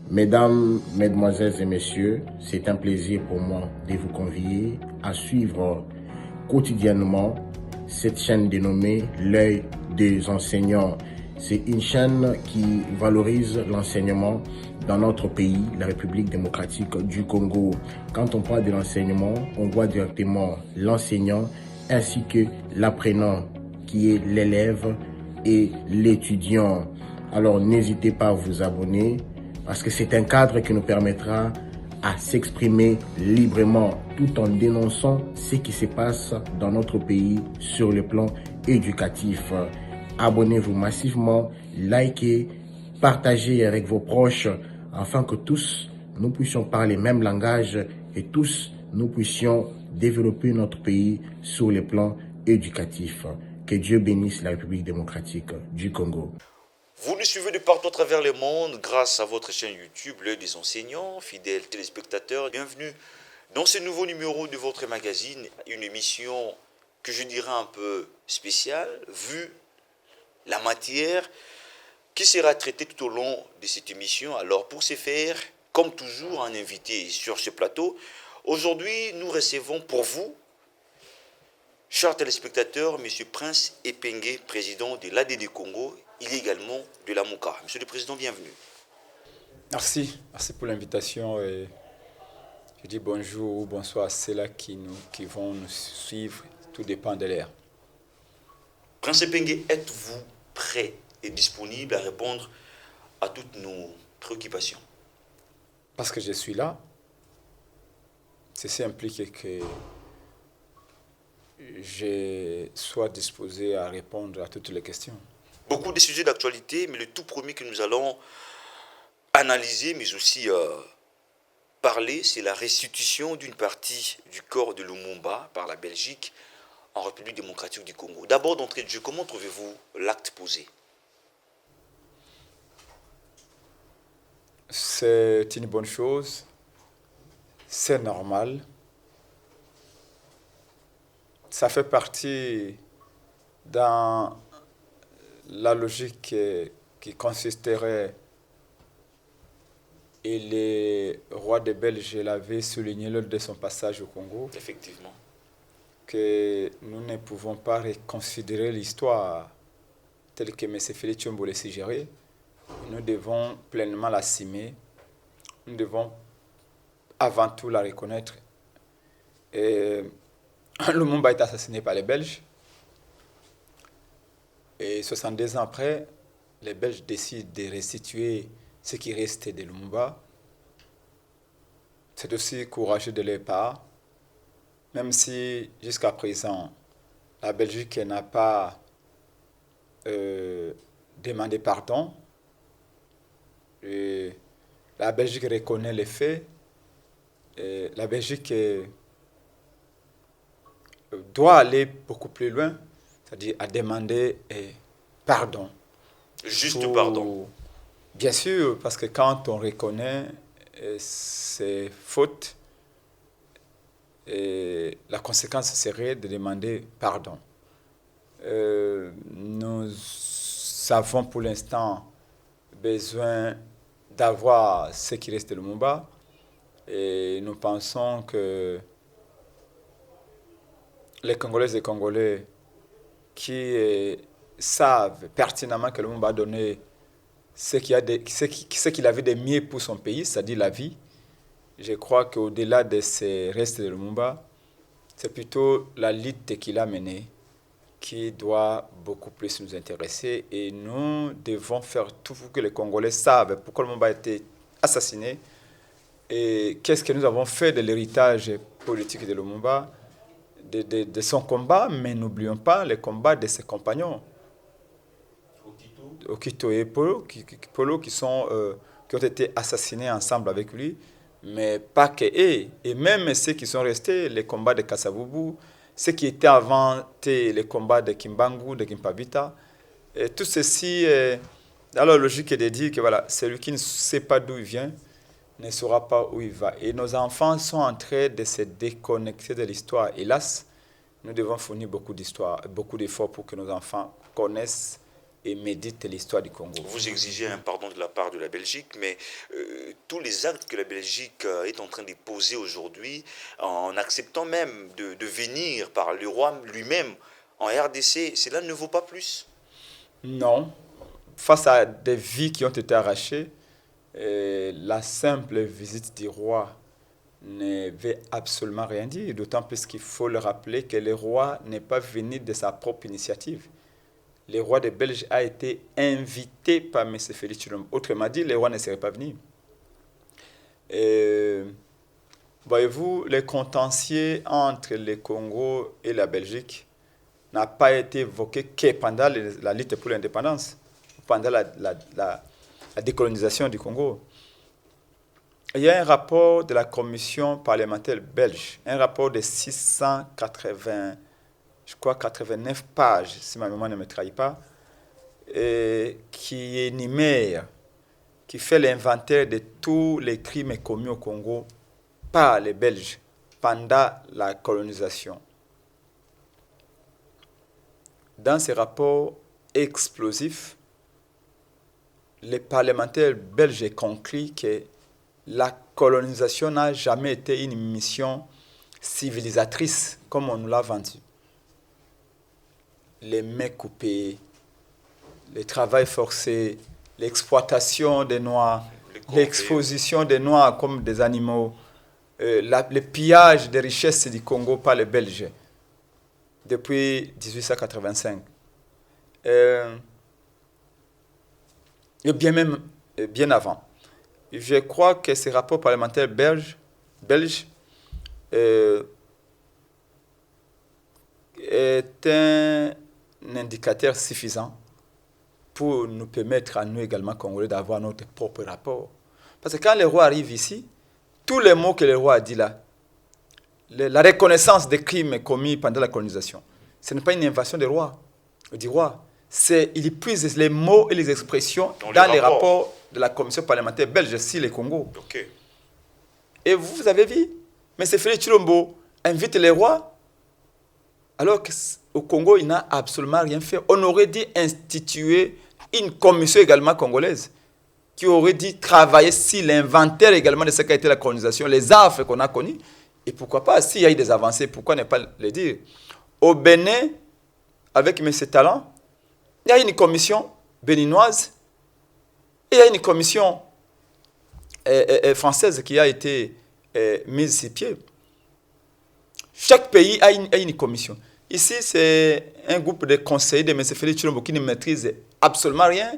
Mesdames, Mesdemoiselles et Messieurs, c'est un plaisir pour moi de vous convier à suivre quotidiennement cette chaîne dénommée L'œil des enseignants. C'est une chaîne qui valorise l'enseignement dans notre pays, la République démocratique du Congo. Quand on parle de l'enseignement, on voit directement l'enseignant ainsi que l'apprenant qui est l'élève et l'étudiant. Alors n'hésitez pas à vous abonner parce que c'est un cadre qui nous permettra à s'exprimer librement tout en dénonçant ce qui se passe dans notre pays sur le plan éducatif. Abonnez-vous massivement, likez, partagez avec vos proches afin que tous nous puissions parler le même langage et tous nous puissions développer notre pays sur le plan éducatif. Que Dieu bénisse la République démocratique du Congo. Vous nous suivez de partout à travers le monde grâce à votre chaîne YouTube, L'œil des enseignants, fidèles téléspectateurs. Bienvenue dans ce nouveau numéro de votre magazine, une émission que je dirais un peu spéciale, vu la matière qui sera traitée tout au long de cette émission. Alors pour ce faire, comme toujours, un invité sur ce plateau. Aujourd'hui, nous recevons pour vous, chers téléspectateurs, M. Prince Epenge, président de l'ADD Congo. Il est également de la MOCA. Monsieur le Président, bienvenue. Merci pour l'invitation. Et je dis bonjour ou bonsoir à ceux-là qui vont nous suivre. Tout dépend de l'heure. Prince Epenge, êtes-vous prêt et disponible à répondre à toutes nos préoccupations? Parce que je suis là, ceci implique que je sois disposé à répondre à toutes les questions. Beaucoup de sujets d'actualité, mais le tout premier que nous allons analyser, mais aussi parler, c'est la restitution d'une partie du corps de Lumumba par la Belgique en République démocratique du Congo. D'abord, d'entrée de jeu, comment trouvez-vous l'acte posé? C'est une bonne chose, c'est normal. Ça fait partie dans la logique qui consisterait, et les rois des Belges l'avaient souligné lors de son passage au Congo, Effectivement. que nous ne pouvons pas reconsidérer l'histoire telle que M. Félix Tshombo l'a suggéré. Nous devons pleinement l'assumer. Nous devons avant tout la reconnaître. Et Lumumba est assassiné par les Belges. Et 62 ans après, les Belges décident de restituer ce qui restait de Lumumba. C'est aussi courageux de leur part, même si jusqu'à présent, la Belgique n'a pas demandé pardon. Et la Belgique reconnaît les faits. Et la Belgique doit aller beaucoup plus loin, c'est-à-dire à demander pardon. Juste pardon. Bien sûr, parce que quand on reconnaît ses fautes, la conséquence serait de demander pardon. Nous avons pour l'instant besoin d'avoir ce qui reste de Lumumba, et nous pensons que les Congolaises et Congolais qui savent pertinemment que Lumumba a donné ce qu'il avait de mieux pour son pays, c'est-à-dire la vie. Je crois qu'au-delà de ces restes de Lumumba, c'est plutôt la lutte qu'il a menée qui doit beaucoup plus nous intéresser, et nous devons faire tout pour que les Congolais savent pourquoi Lumumba a été assassiné et qu'est-ce que nous avons fait de l'héritage politique de Lumumba, de son combat, mais n'oublions pas les combats de ses compagnons. Okito et Polo, qui ont été assassinés ensemble avec lui, mais pas que eux. Et même ceux qui sont restés, les combats de Kasavubu, ceux qui étaient inventés, les combats de Kimbangu, de Kimpavita, et tout ceci, dans la logique est de dire que voilà, celui qui ne sait pas d'où il vient ne saura pas où il va. Et nos enfants sont en train de se déconnecter de l'histoire. Hélas, nous devons fournir beaucoup d'efforts pour que nos enfants connaissent et médite l'histoire du Congo. Vous exigez un pardon de la part de la Belgique, mais tous les actes que la Belgique est en train de poser aujourd'hui, en acceptant même de venir par le roi lui-même en RDC, cela ne vaut pas plus? Non. Face à des vies qui ont été arrachées, la simple visite du roi ne veut absolument rien dire, d'autant plus qu'il faut le rappeler que le roi n'est pas venu de sa propre initiative. Le roi de Belge a été invité par M. Félix Tshilombo. Autrement dit, le roi ne serait pas venu. Voyez-vous, le contentieux entre le Congo et la Belgique n'a pas été évoqué que pendant la lutte pour l'indépendance, pendant la décolonisation du Congo. Il y a un rapport de la commission parlementaire belge, un rapport de 89 pages, si ma mémoire ne me trahit pas, qui énumère, qui fait l'inventaire de tous les crimes commis au Congo par les Belges pendant la colonisation. Dans ce rapport explosif, les parlementaires belges concluent que la colonisation n'a jamais été une mission civilisatrice comme on nous l'a vendu. Les mains coupées, le travail forcé, l'exploitation des Noirs, l'exposition des Noirs comme des animaux, le pillage des richesses du Congo par les Belges depuis 1885. Et bien avant. Je crois que ce rapport parlementaire belge est un indicateur suffisant pour nous permettre à nous également, Congolais, d'avoir notre propre rapport. Parce que quand le roi arrive ici, tous les mots que le roi a dit là, la reconnaissance des crimes commis pendant la colonisation, ce n'est pas une invention du roi. Il puise les mots et les expressions dans les rapports de la commission parlementaire belge sur le Congo. Okay. Et vous avez vu, M. Félix Tshilombo invite les rois, alors qu'au Congo, il n'a absolument rien fait. On aurait dû instituer une commission également congolaise qui aurait dû travailler sur l'inventaire également de ce qu'a été la colonisation, les affres qu'on a connues. Et pourquoi pas, s'il y a eu des avancées, pourquoi ne pas le dire? Au Bénin, avec M. Talon, il y a une commission béninoise et il y a une commission française qui a été mise sur pied. Chaque pays a une commission. Ici, c'est un groupe de conseillers de M. Félix Tshilombo qui ne maîtrisent absolument rien,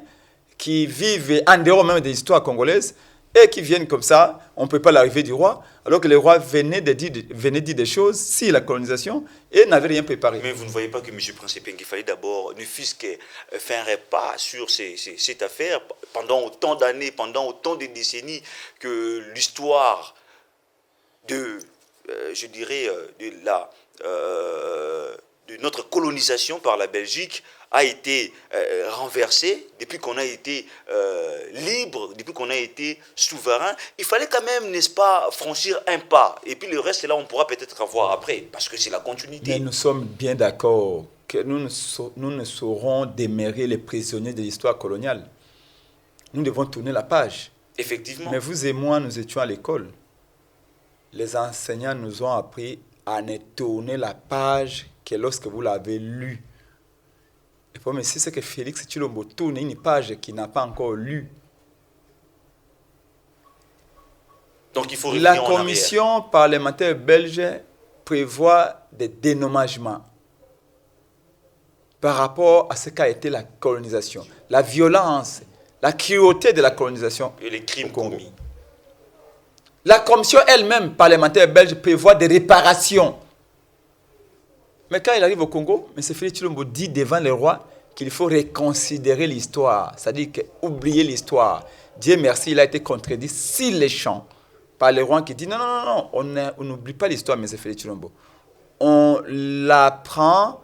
qui vivent en dehors même des histoires congolaises et qui viennent comme ça. On ne peut pas l'arrivée du roi, alors que le roi venait dire des choses sur la colonisation et n'avait rien préparé. Mais vous ne voyez pas que M. Principien, qu'il fallait d'abord ne fût-ce que faire un repas sur cette affaire pendant autant d'années, pendant autant de décennies que l'histoire de notre colonisation par la Belgique a été renversée, depuis qu'on a été libre, depuis qu'on a été souverain. Il fallait quand même, n'est-ce pas, franchir un pas. Et puis le reste, là, on pourra peut-être avoir après, parce que c'est la continuité. Mais nous sommes bien d'accord que nous ne saurons démérer les prisonniers de l'histoire coloniale. Nous devons tourner la page. Effectivement. Mais vous et moi, nous étions à l'école. Les enseignants nous ont appris à ne tourner la page que lorsque vous l'avez lue. Et pour moi, c'est ce que Félix Tshilombo tourne une page qu'il n'a pas encore lue. Donc il faut revenir en arrière. La commission parlementaire belge prévoit des dénommagements par rapport à ce qu'a été la colonisation, la violence, la cruauté de la colonisation et les crimes au Congo. commis. La commission elle-même parlementaire belge prévoit des réparations. Mais quand il arrive au Congo, M. Félix Tshilombo dit devant le roi qu'il faut reconsidérer l'histoire, c'est-à-dire oublier l'histoire. Dieu merci, il a été contredit sur les champs par le roi qui dit non, on n'oublie pas l'histoire, M. Félix Tshilombo. On la prend,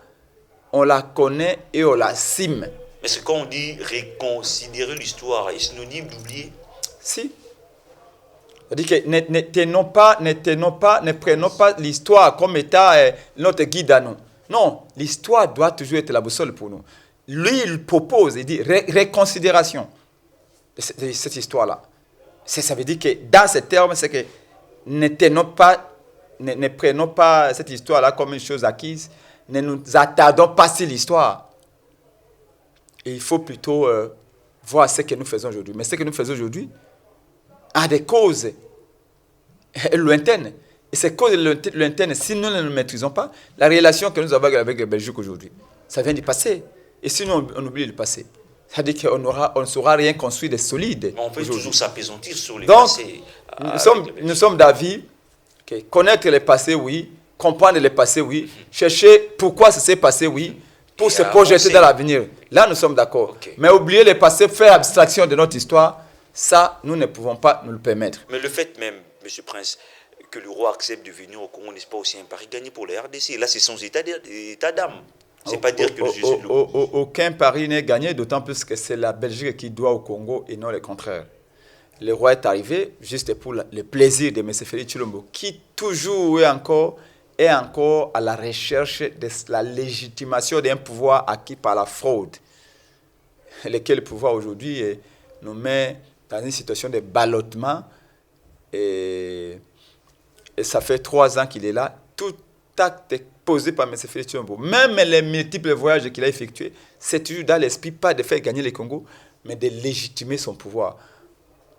on la connaît et on la cime. Mais c'est quand on dit reconsidérer l'histoire, est synonyme d'oublier? Si. C'est-à-dire que ne prenons pas l'histoire comme étant notre guide à nous. Non, l'histoire doit toujours être la boussole pour nous. lui, il propose, il dit réconsidération de cette histoire-là. Ça veut dire que dans ces termes, c'est que ne prenons pas cette histoire-là comme une chose acquise, ne nous attardons pas sur l'histoire. Et il faut plutôt voir ce que nous faisons aujourd'hui. Mais ce que nous faisons aujourd'hui a des causes lointaines. Et ces causes lointaines, si nous ne les maîtrisons pas, la relation que nous avons avec la Belgique aujourd'hui, ça vient du passé. Et si nous, on oublie le passé, ça veut dire qu'on ne saura rien construire de solide. Mais on peut toujours s'apaisantir sur les Donc, passés. nous sommes d'avis que connaître le passé, oui. Comprendre le passé, oui. Chercher pourquoi ça s'est passé, oui. Pour se projeter dans l'avenir. Là, nous sommes d'accord. Okay. Mais oublier le passé, faire abstraction de notre histoire, ça, nous ne pouvons pas nous le permettre. Mais le fait même, M. Prince, que le roi accepte de venir au Congo, n'est-ce pas aussi un pari gagné pour la RDC? Là, c'est son état d'âme. C'est pas dire que le Jésus... Aucun pari n'est gagné, d'autant plus que c'est la Belgique qui doit au Congo et non le contraire. Le roi est arrivé juste pour le plaisir de M. Félix Tshilombo, qui toujours est encore à la recherche de la légitimation d'un pouvoir acquis par la fraude, lequel pouvoir aujourd'hui nous met dans une situation de ballottement. Et ça fait 3 ans qu'il est là. Tout acte est posé par M. Félix Tshilombo. Même les multiples voyages qu'il a effectués, c'est toujours dans l'esprit, pas de faire gagner le Congo, mais de légitimer son pouvoir.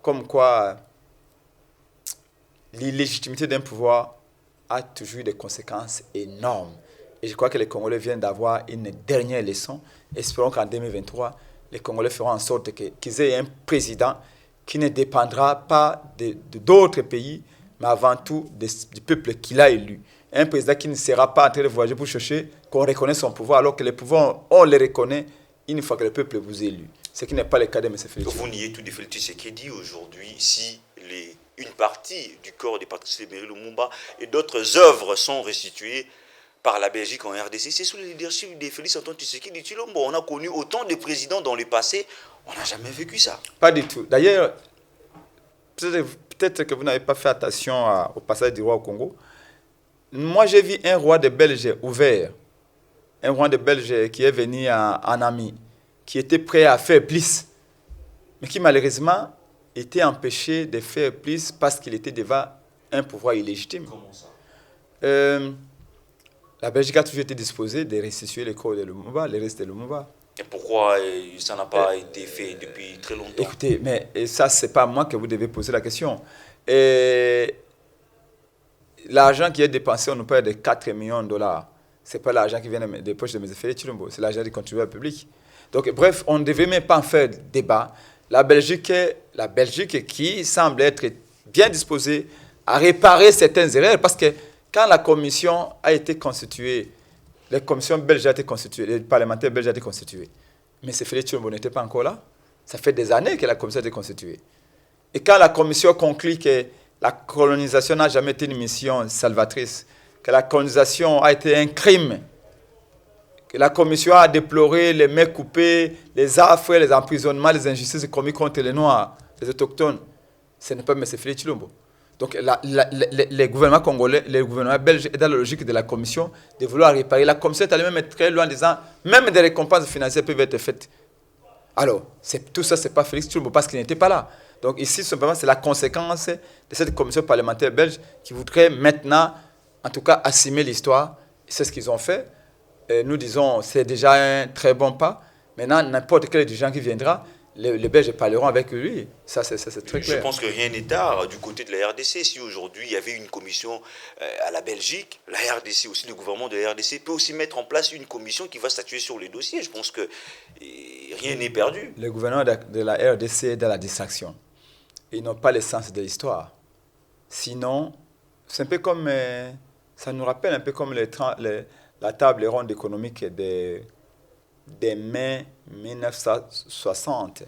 Comme quoi, l'illégitimité d'un pouvoir a toujours des conséquences énormes. Et je crois que les Congolais viennent d'avoir une dernière leçon. Espérons qu'en 2023, les Congolais feront en sorte qu'ils aient un président qui ne dépendra pas d'autres pays, mais avant tout du peuple qu'il a élu. Un président qui ne sera pas en train de voyager pour chercher qu'on reconnaisse son pouvoir, alors que le pouvoir, on le reconnaît une fois que le peuple vous élu. Ce qui n'est pas le cas de M. Félix. Vous niez tout de fait ce qui est dit aujourd'hui. Si une partie du corps de Patrice Emery Lumumba et d'autres œuvres sont restituées par la Belgique en RDC, c'est sous le leadership de Félix Antoine Tshisekedi Tshilombo. On a connu autant de présidents dans le passé, on n'a jamais vécu ça. Pas du tout. D'ailleurs, peut-être que vous n'avez pas fait attention au passage du roi au Congo. Moi, j'ai vu un roi de Belge ouvert, un roi de Belge qui est venu en ami, qui était prêt à faire plus, mais qui malheureusement était empêché de faire plus parce qu'il était devant un pouvoir illégitime. Comment ça? La Belgique a toujours été disposée de restituer le corps de Lumumba, le reste de Lumumba. Et pourquoi ça n'a pas été fait depuis très longtemps? Écoutez, mais ça, ce n'est pas moi que vous devez poser la question. L'argent qui est dépensé, on nous parle de 4 millions de dollars. Ce n'est pas l'argent qui vient des poches de M. Félix Tshilombo, c'est l'argent du contribuable public. Donc, bref, on ne devait même pas en faire débat. La Belgique qui semble être bien disposée à réparer certaines erreurs, parce que quand la commission a été constituée, la commission belge a été constituée, les parlementaires belges a été constitué, mais M. Félix Tshilombo n'était pas encore là. Ça fait des années que la commission a été constituée. Et quand la commission conclut que la colonisation n'a jamais été une mission salvatrice, que la colonisation a été un crime, que la commission a déploré les mains coupées, les affres, les emprisonnements, les injustices commises contre les Noirs, les autochtones, ce n'est pas M. Félix Tshilombo. Donc les gouvernements congolais, les gouvernements belges est dans la logique de la commission de vouloir réparer. La commission est allée même être très loin en disant même des récompenses financières peuvent être faites. Alors, tout ça, ce n'est pas Félix Tshilombo parce qu'il n'était pas là. Donc ici, simplement, c'est la conséquence de cette commission parlementaire belge qui voudrait maintenant, en tout cas, assumer l'histoire. C'est ce qu'ils ont fait. Et nous disons, c'est déjà un très bon pas. Maintenant, n'importe quel dirigeant qui viendra, les Belges parleront avec lui. Ça, c'est très clair. Je pense que rien n'est tard du côté de la RDC. Si aujourd'hui, il y avait une commission à la Belgique, la RDC aussi, le gouvernement de la RDC peut aussi mettre en place une commission qui va statuer sur les dossiers. Je pense que rien n'est perdu. Le gouvernement de la RDC est dans la distraction. Ils n'ont pas le sens de l'histoire. Sinon, c'est un peu comme... ça nous rappelle un peu comme la table ronde économique des mai 1960,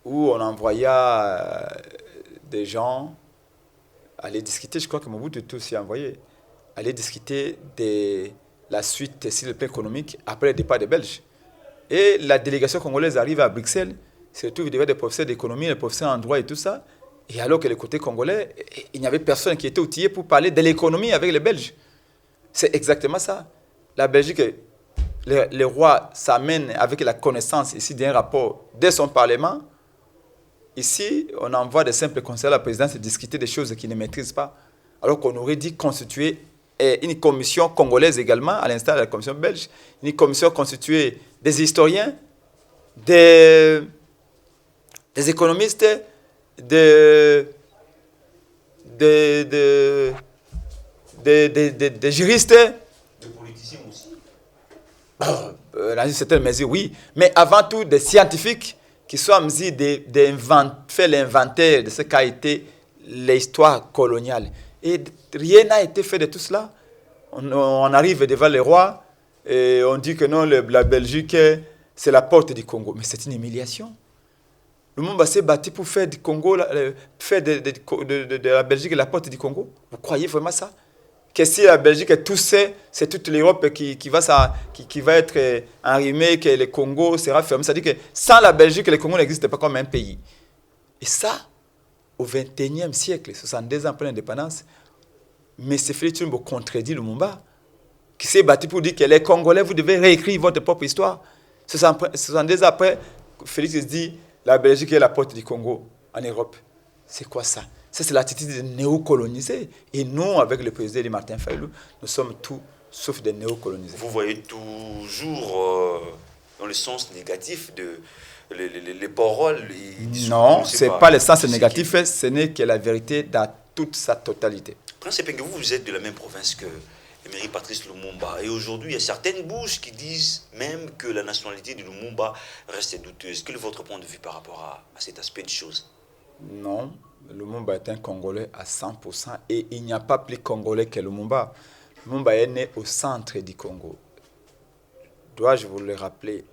où on envoya des gens aller discuter, je crois que Mobutu tout aussi envoyé, aller discuter de la suite sur le plan économique après le départ des Belges. Et la délégation congolaise arrive à Bruxelles, se retrouve devant des professeurs d'économie, des professeurs en droit et tout ça, et alors que le côté congolais, il n'y avait personne qui était outillé pour parler de l'économie avec les Belges. C'est exactement ça. La Belgique le roi s'amène avec la connaissance ici d'un rapport de son parlement. Ici, on envoie des simples conseillers à la présidence discuter des choses qu'ils ne maîtrisent pas. Alors qu'on aurait dit constituer une commission congolaise également, à l'instar de la commission belge, une commission constituée des historiens, des économistes, des juristes. Les politiciens aussi. Dans une certaine mesure, oui. Mais avant tout, des scientifiques qui soient en mesure de faire l'inventaire de ce qu'a été l'histoire coloniale. Et rien n'a été fait de tout cela. On arrive devant les rois et on dit que non, la Belgique, c'est la porte du Congo. Mais c'est une humiliation. Lumumba s'est battu pour faire du Congo, faire de la Belgique la porte du Congo. Vous croyez vraiment ça? Que si la Belgique est tout c'est toute l'Europe qui va être enrhumée, que le Congo sera fermé. C'est-à-dire que sans la Belgique, le Congo n'existe pas comme un pays. Et ça, au XXIe siècle, 62 ans après l'indépendance, M. Félix Tshilombo contredit Lumumba, qui s'est battu pour dire que les Congolais, vous devez réécrire votre propre histoire. 62 ans après, Félix dit la Belgique est la porte du Congo en Europe. C'est quoi ça? Ça, c'est l'attitude des néocolonisés. Et nous, avec le président Martin Fayulu, nous sommes tout sauf des néocolonisés. Vous voyez toujours dans le sens négatif de les paroles. Non, ce n'est pas le sens négatif, ce n'est que la vérité dans toute sa totalité. Prince Epengue, vous êtes de la même province que Emery Patrice Lumumba. Et aujourd'hui, il y a certaines bouches qui disent même que la nationalité de Lumumba reste douteuse. Quel est votre point de vue par rapport à cet aspect de choses? Non, Lumumba est un Congolais à 100% et il n'y a pas plus Congolais que Lumumba. Lumumba est né au centre du Congo. Dois-je vous le rappeler?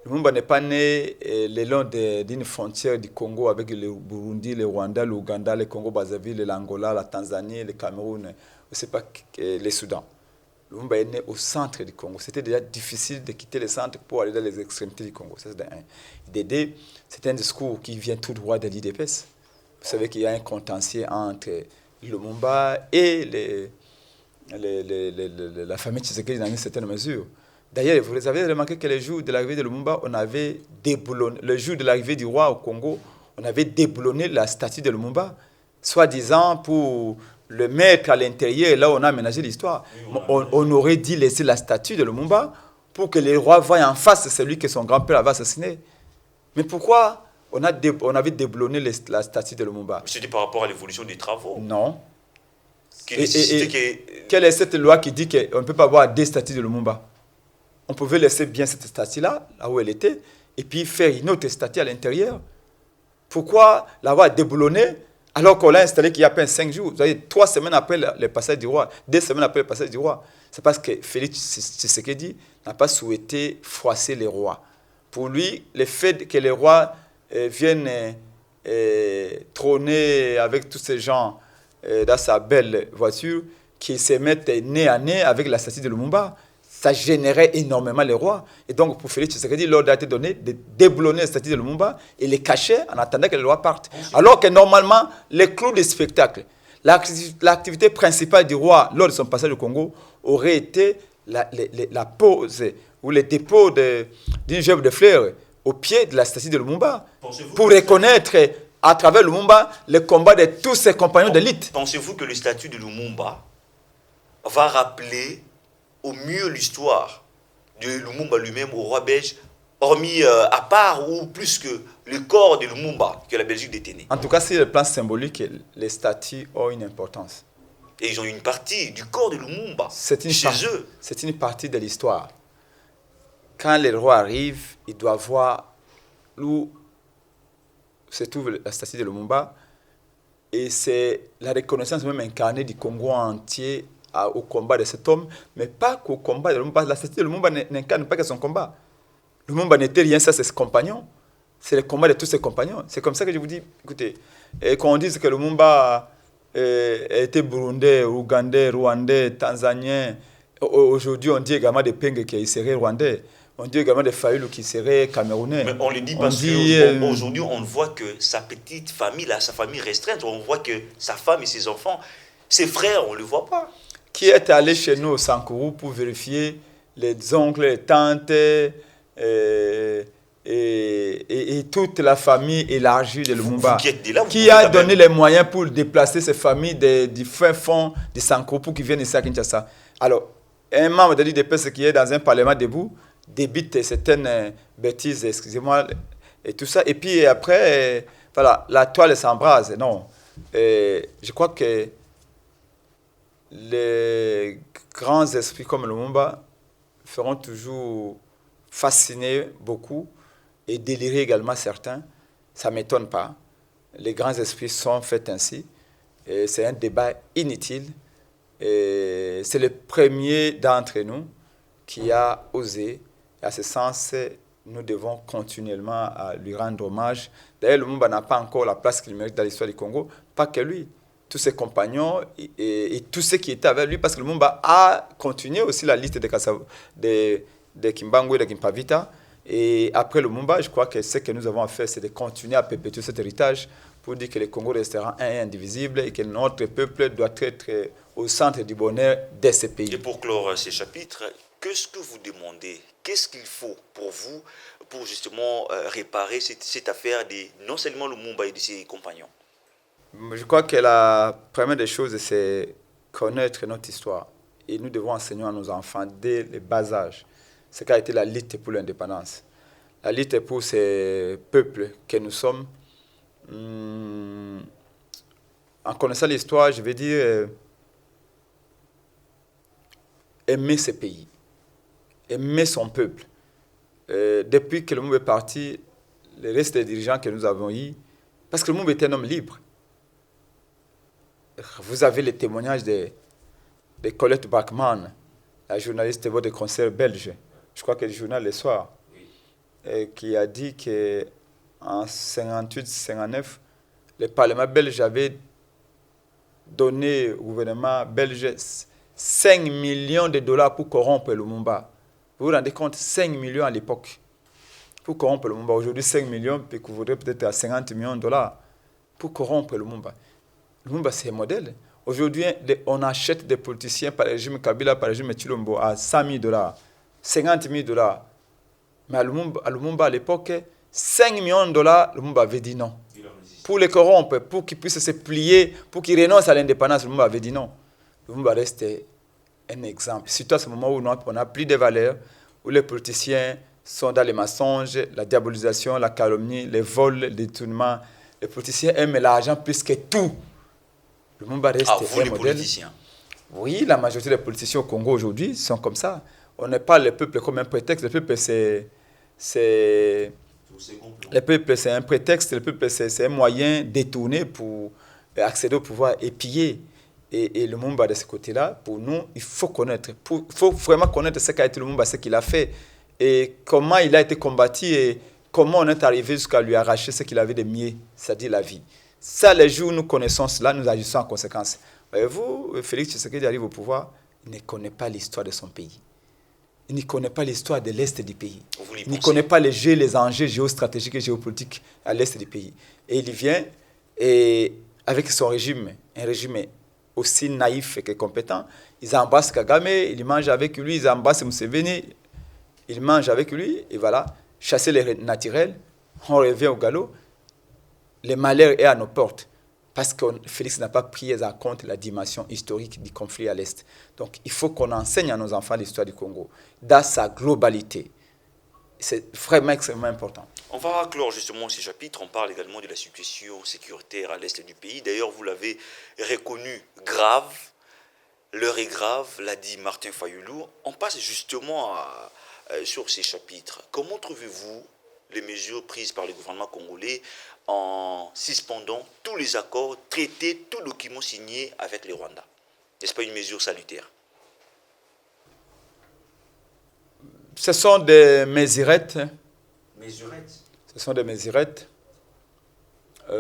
Lumumba n'est pas né le long d'une frontière du Congo avec le Burundi, le Rwanda, l'Ouganda, le Congo-Brazzaville, l'Angola, la Tanzanie, le Cameroun, je sais pas, le Soudan. Lumumba est né au centre du Congo. C'était déjà difficile de quitter le centre pour aller dans les extrémités du Congo. Ça, c'est un. Dédé, c'est un discours qui vient tout droit de l'IDPS. Vous savez qu'il y a un contentieux entre Lumumba et la famille Tshisekedi dans une certaine mesure. D'ailleurs, vous avez remarqué que le jour de l'arrivée de Lumumba, on avait déboulonné, le jour de l'arrivée du roi au Congo, on avait déboulonné la statue de Lumumba, soi-disant pour le mettre à l'intérieur, et là on a aménagé l'histoire. On aurait dû laisser la statue de Lumumba pour que le roi voie en face celui que son grand-père avait assassiné. Mais pourquoi on avait déboulonné la statue de Lumumba? C'était par rapport à l'évolution des travaux. Non. Quelle est cette loi qui dit qu'on ne peut pas avoir deux statues de Lumumba? On pouvait laisser bien cette statue-là, là où elle était, et puis faire une autre statue à l'intérieur. Pourquoi l'avoir déboulonnée alors qu'on l'a installée qu'il y a à peine 5 jours? Vous voyez, 3 semaines après le passage du roi, 2 semaines après le passage du roi. C'est parce que Félix Tshisekedi n'a pas souhaité froisser les rois. Pour lui, le fait que les rois viennent trôner avec tous ces gens dans sa belle voiture, qui se mettent nez à nez avec la statue de Lumumba, ça générait énormément les rois. Et donc, pour Félix Tshisekedi, l'ordre a été donné de déboulonner la statue de Lumumba et les cacher en attendant que les rois partent. Alors que normalement, les clous des spectacles, l'activité principale du roi lors de son passage au Congo aurait été la pose ou le dépôt d'une gerbe de fleurs au pied de la statue de Lumumba pour reconnaître à travers Lumumba le combat de tous ses compagnons d'élite. Pensez-vous que le statut de Lumumba va rappeler au mieux l'histoire de Lumumba lui-même au roi belge, hormis à part ou plus que le corps de Lumumba que la Belgique détenait? En tout cas, sur le plan symbolique, les statues ont une importance. Et ils ont une partie du corps de Lumumba chez eux. C'est une partie de l'histoire. Quand les rois arrivent, ils doivent voir où se trouve la statue de Lumumba. Et c'est la reconnaissance même incarnée du Congo entier au combat de cet homme, mais pas qu'au combat de Lumumba. La statue de Lumumba n'incarne pas que son combat. Lumumba n'était rien, ça c'est ses compagnons. C'est le combat de tous ses compagnons. C'est comme ça que je vous dis, écoutez, quand on dit que Lumumba était burundais, ougandais, rwandais, tanzanien, aujourd'hui on dit également de Penge qu'il serait rwandais. On dit également de Fayulu qui serait camerounais. Mais on le dit parce qu'aujourd'hui on voit que sa petite famille, là, sa famille restreinte, on voit que sa femme et ses enfants, ses frères, on ne le voit pas. Qui est allé chez nous au Sankourou pour vérifier les oncles, les tantes et toute la famille élargie de Lumumba, qui a donné les moyens pour déplacer ces familles du fin fond de Sanko pour qu'ils viennent ici à Kinshasa. Alors, un membre de l'UDPS qui est dans un parlement debout débite certaines bêtises, excusez-moi, et tout ça. Et puis après, voilà, la toile s'embrase. Non. Je crois que les grands esprits comme Lumumba feront toujours fasciner beaucoup et délirer également certains. Ça ne m'étonne pas. Les grands esprits sont faits ainsi. Et c'est un débat inutile. Et c'est le premier d'entre nous qui a osé. À ce sens, nous devons continuellement à lui rendre hommage. D'ailleurs, Lumumba n'a pas encore la place qu'il mérite dans l'histoire du Congo. Pas que lui. Tous ses compagnons et tous ceux qui étaient avec lui, parce que Lumumba a continué aussi la liste de Kimbangu et de Kimpavita. Et après Lumumba, je crois que ce que nous avons à faire, c'est de continuer à perpétuer cet héritage pour dire que le Congo restera un et indivisible et que notre peuple doit être au centre du bonheur de ce pays. Et pour clore ces chapitres, qu'est-ce que vous demandez? Qu'est-ce qu'il faut pour vous pour justement réparer cette affaire de non seulement Lumumba et de ses compagnons? Je crois que la première des choses, c'est connaître notre histoire. Et nous devons enseigner à nos enfants dès le bas âge ce qu'a été la lutte pour l'indépendance. La lutte pour ces peuples que nous sommes. En connaissant l'histoire, je vais dire aimer ce pays, aimer son peuple. Depuis que le monde est parti, le reste des dirigeants que nous avons eus, parce que le monde était un homme libre. Vous avez les témoignages de Colette Bachmann, la journaliste de votre concert belge, je crois que le journal Le Soir, qui a dit qu'en 58-59, le Parlement belge avait donné au gouvernement belge 5 millions de dollars pour corrompre Lumumba. Vous vous rendez compte, 5 millions à l'époque pour corrompre Lumumba. Aujourd'hui, 5 millions peut couvrir peut-être à 50 millions de dollars pour corrompre Lumumba. Lumumba, c'est un modèle. Aujourd'hui, on achète des politiciens par le régime Kabila, par le régime Chilombo à 100 000 dollars, 50 000 dollars. Mais à Lumumba, à l'époque, 5 millions de dollars, Lumumba avait dit non. Pour les corrompre, pour qu'ils puissent se plier, pour qu'ils renoncent à l'indépendance, Lumumba avait dit non. Lumumba reste un exemple. Surtout à ce moment où on n'a plus de valeurs, où les politiciens sont dans les mensonges, la diabolisation, la calomnie, les vols, les détournements. Les politiciens aiment l'argent plus que tout. Lumumba reste vous, un les modèle. Politiciens. Oui, la majorité des politiciens au Congo aujourd'hui sont comme ça. On ne parle le peuple comme un prétexte. Le peuple, c'est un prétexte. Le peuple, c'est un moyen détourné pour accéder au pouvoir et piller. Et Lumumba, de ce côté-là, pour nous, il faut connaître. Il faut vraiment connaître ce qu'a été Lumumba, ce qu'il a fait. Et comment il a été combattu et comment on est arrivé jusqu'à lui arracher ce qu'il avait de mieux, c'est-à-dire la vie. Ça, les jours où nous connaissons cela, nous agissons en conséquence. Voyez-vous, Félix Tshisekedi arrive au pouvoir, il ne connaît pas l'histoire de son pays. Il ne connaît pas l'histoire de l'Est du pays. Il ne connaît pas les enjeux géostratégiques et géopolitiques à l'Est du pays. Et il vient, et avec son régime, un régime aussi naïf que compétent, ils embrassent Kagame, ils mangent avec lui, ils embrassent Museveni, ils mangent avec lui, et voilà, chasser les naturels, on revient au galop. Le malheur est à nos portes parce que Félix n'a pas pris en compte la dimension historique du conflit à l'Est. Donc, il faut qu'on enseigne à nos enfants l'histoire du Congo dans sa globalité. C'est vraiment extrêmement important. On va clore justement ces chapitres. On parle également de la situation sécuritaire à l'Est du pays. D'ailleurs, vous l'avez reconnu grave. L'heure est grave, l'a dit Martin Fayulu. On passe justement sur ces chapitres. Comment trouvez-vous les mesures prises par le gouvernement congolais en suspendant tous les accords, traités, tous documents signés avec le Rwanda? N'est-ce pas une mesure salutaire? Ce sont des mesurettes. Mesurettes. Ce sont des mesurettes. Nous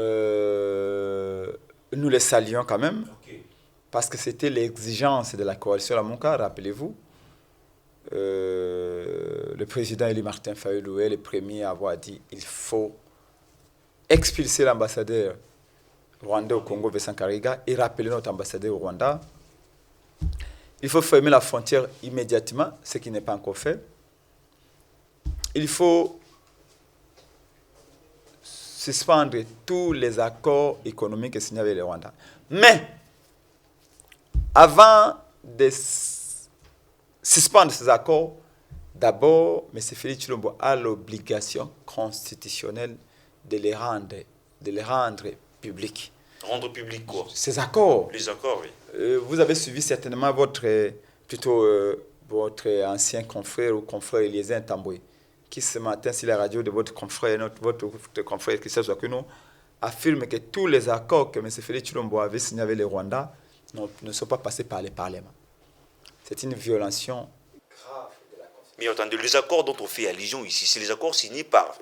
les saluons quand même. Okay. Parce que c'était l'exigence de la coalition Lamonka, rappelez-vous. Le président Eli Martin Fayulu est le premier à avoir dit qu'il faut expulser l'ambassadeur rwandais au Congo, Vincent Karega, et rappeler notre ambassadeur au Rwanda. Il faut fermer la frontière immédiatement, ce qui n'est pas encore fait. Il faut suspendre tous les accords économiques signés avec le Rwanda. Mais, avant de suspendre ces accords, d'abord, M. Félix Tshilombo a l'obligation constitutionnelle de les rendre publics. Rendre public quoi? Ces accords. Les accords, oui. Vous avez suivi certainement votre ancien confrère ou confrère Eliezer Ntambwe, qui ce matin, sur la radio de votre confrère, votre confrère Christophe Zwakuno, affirme que tous les accords que M. Félix Tshilombo avait signés avec le Rwanda ne sont pas passés par les parlements. C'est une violation grave de la Constitution. Mais attendez, les accords dont on fait allusion ici, c'est les accords signés par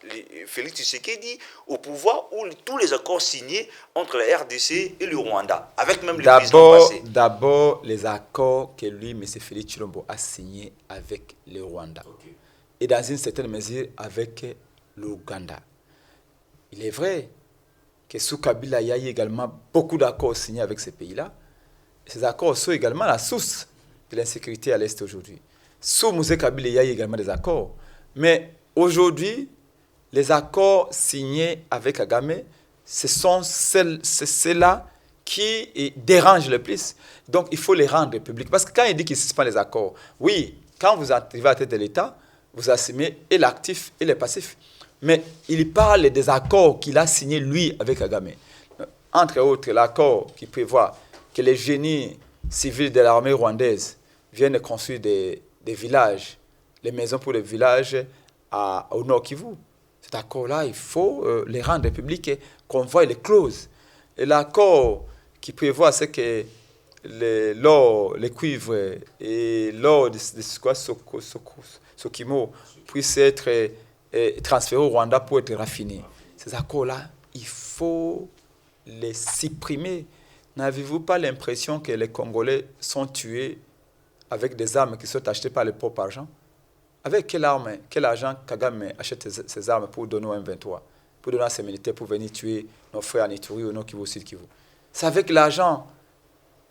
Félix Tshisekedi au pouvoir ou tous les accords signés entre la RDC et le Rwanda, avec même les présidents passés. D'abord, les accords que lui, M. Félix Tshilombo, a signés avec le Rwanda. Okay. Et dans une certaine mesure avec l'Ouganda. Il est vrai que sous Kabila, il y a eu également beaucoup d'accords signés avec ces pays-là. Ces accords sont également la source de l'insécurité à l'Est aujourd'hui. Sous Moussé Kabila, il y a eu également des accords. Mais aujourd'hui, les accords signés avec Kagame, ce sont ceux-là qui dérangent le plus. Donc, il faut les rendre publics. Parce que quand il dit qu'il suspend les accords, oui, quand vous arrivez à la tête de l'État, vous assumez et l'actif et le passif. Mais il parle des accords qu'il a signés, lui, avec Kagame. Entre autres, l'accord qui prévoit que les génies civils de l'armée rwandaise viennent construire des villages, les maisons pour les villages au Nord Kivu. Cet accord-là, il faut les rendre publics et qu'on voie les clauses. Et l'accord qui prévoit ce que l'or, les cuivres et l'or de Sokimo puissent être transférés au Rwanda pour être raffinés. Ces accords-là, il faut les supprimer. N'avez-vous pas l'impression que les Congolais sont tués avec des armes qui sont achetées par le propre argent? Avec quelle argent Kagame achète ces armes pour donner au M23, pour donner à ses militaires pour venir tuer nos frères en Ituri ou nos Kivu au Sud Kivu? C'est avec l'argent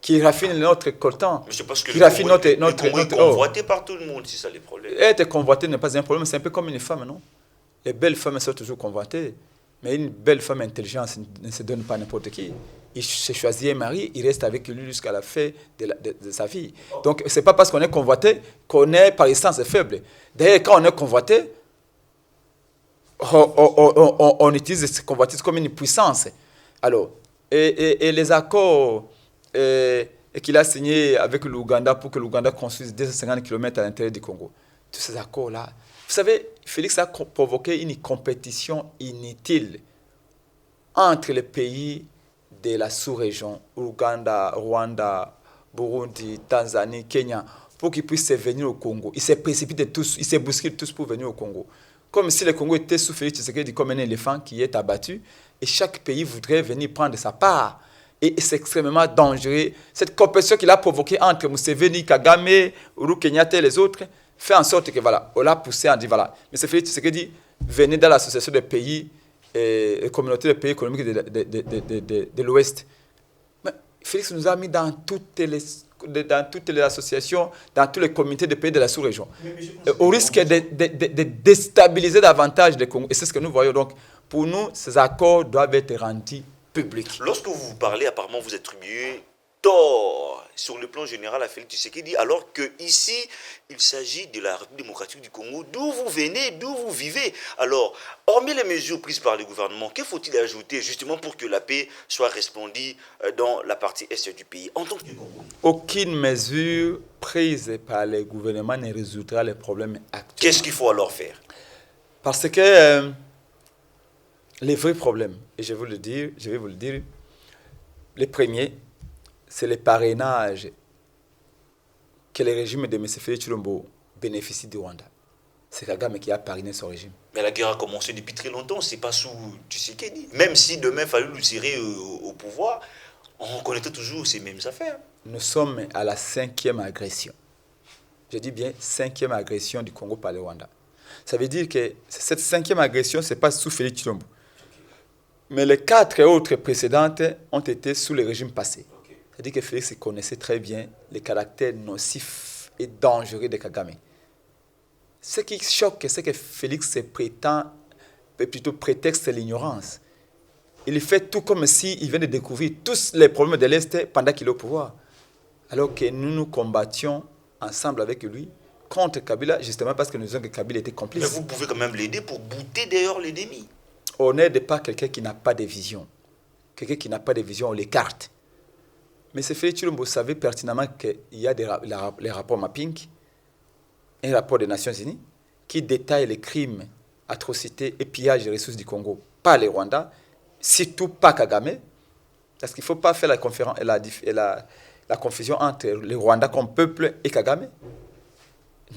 qui raffine notre coltan. Mais c'est parce que qui raffine notre convoité par tout le monde, c'est ça les problèmes. Être convoité n'est pas un problème, c'est un peu comme une femme, non? Les belles femmes sont toujours convoitées, mais une belle femme intelligente ne se donne pas à n'importe qui. Il se choisit un mari, il reste avec lui jusqu'à la fin de sa vie. Donc, ce n'est pas parce qu'on est convoité qu'on est par essence faible. D'ailleurs, quand on est convoité, on utilise ce convoitise comme une puissance. Alors, et les accords qu'il a signés avec l'Ouganda pour que l'Ouganda construise 250 km à l'intérieur du Congo, tous ces accords-là, vous savez, Félix a provoqué une compétition inutile entre les pays de la sous-région, Ouganda, Rwanda, Burundi, Tanzanie, Kenya, pour qu'ils puissent venir au Congo. Ils se précipitent tous, ils se bousculent tous pour venir au Congo. Comme si le Congo était sous Félix Tshisekedi comme un éléphant qui est abattu, et chaque pays voudrait venir prendre sa part. Et c'est extrêmement dangereux. Cette compétition qu'il a provoquée entre Museveni, Kagame, Uhuru Kenyatta et les autres, fait en sorte que voilà, on l'a poussé en dit voilà. Mais c'est Félix Tshisekedi, venez dans l'association des pays, communauté des pays économiques de l'Ouest. Mais Félix nous a mis dans toutes les associations, dans tous les comités des pays de la sous-région, au risque de déstabiliser davantage le Congo. Et c'est ce que nous voyons. Donc, pour nous, ces accords doivent être rendus publics. Lorsque vous parlez, apparemment, vous attribuez tort sur le plan général à Félix Tshisekedi, alors qu'ici, il s'agit de la République démocratique du Congo, d'où vous venez, d'où vous vivez. Alors, hormis les mesures prises par le gouvernement, que faut-il ajouter justement pour que la paix soit répandue dans la partie est du pays en tant que Congo? Aucune mesure prise par le gouvernement ne résoudra les problèmes actuels. Qu'est-ce qu'il faut alors faire? Parce que les vrais problèmes, et je vais vous le dire, les premiers, c'est le parrainage que le régime de M. Félix Tshilombo bénéficie du Rwanda. C'est Kagame qui a parrainé son régime. Mais la guerre a commencé depuis très longtemps, c'est pas sous Tshisekedi. Même si demain il fallait lui tirer au pouvoir, on connaît toujours ces mêmes affaires. Nous sommes à la 5e agression. Je dis bien 5e agression du Congo par le Rwanda. Ça veut dire que cette 5e agression, ce n'est pas sous Félix Tshilombo. Mais les 4 autres précédentes ont été sous le régime passé. C'est-à-dire que Félix connaissait très bien les caractères nocifs et dangereux de Kagame. Ce qui choque, c'est que Félix plutôt prétexte l'ignorance. Il fait tout comme s'il vient de découvrir tous les problèmes de l'Est pendant qu'il est au pouvoir. Alors que nous nous combattions ensemble avec lui contre Kabila, justement parce que nous disons que Kabila était complice. Mais vous pouvez quand même l'aider pour bouter d'ailleurs l'ennemi. On n'aide pas quelqu'un qui n'a pas de vision. Quelqu'un qui n'a pas de vision, on l'écarte. Mais c'est Félix Tshilombo, vous savez pertinemment qu'il y a les rapports mapping, un rapport des Nations Unies, qui détaille les crimes, atrocités et pillages des ressources du Congo par les Rwandais, surtout pas Kagame, parce qu'il ne faut pas faire la confusion entre les Rwandais comme peuple et Kagame.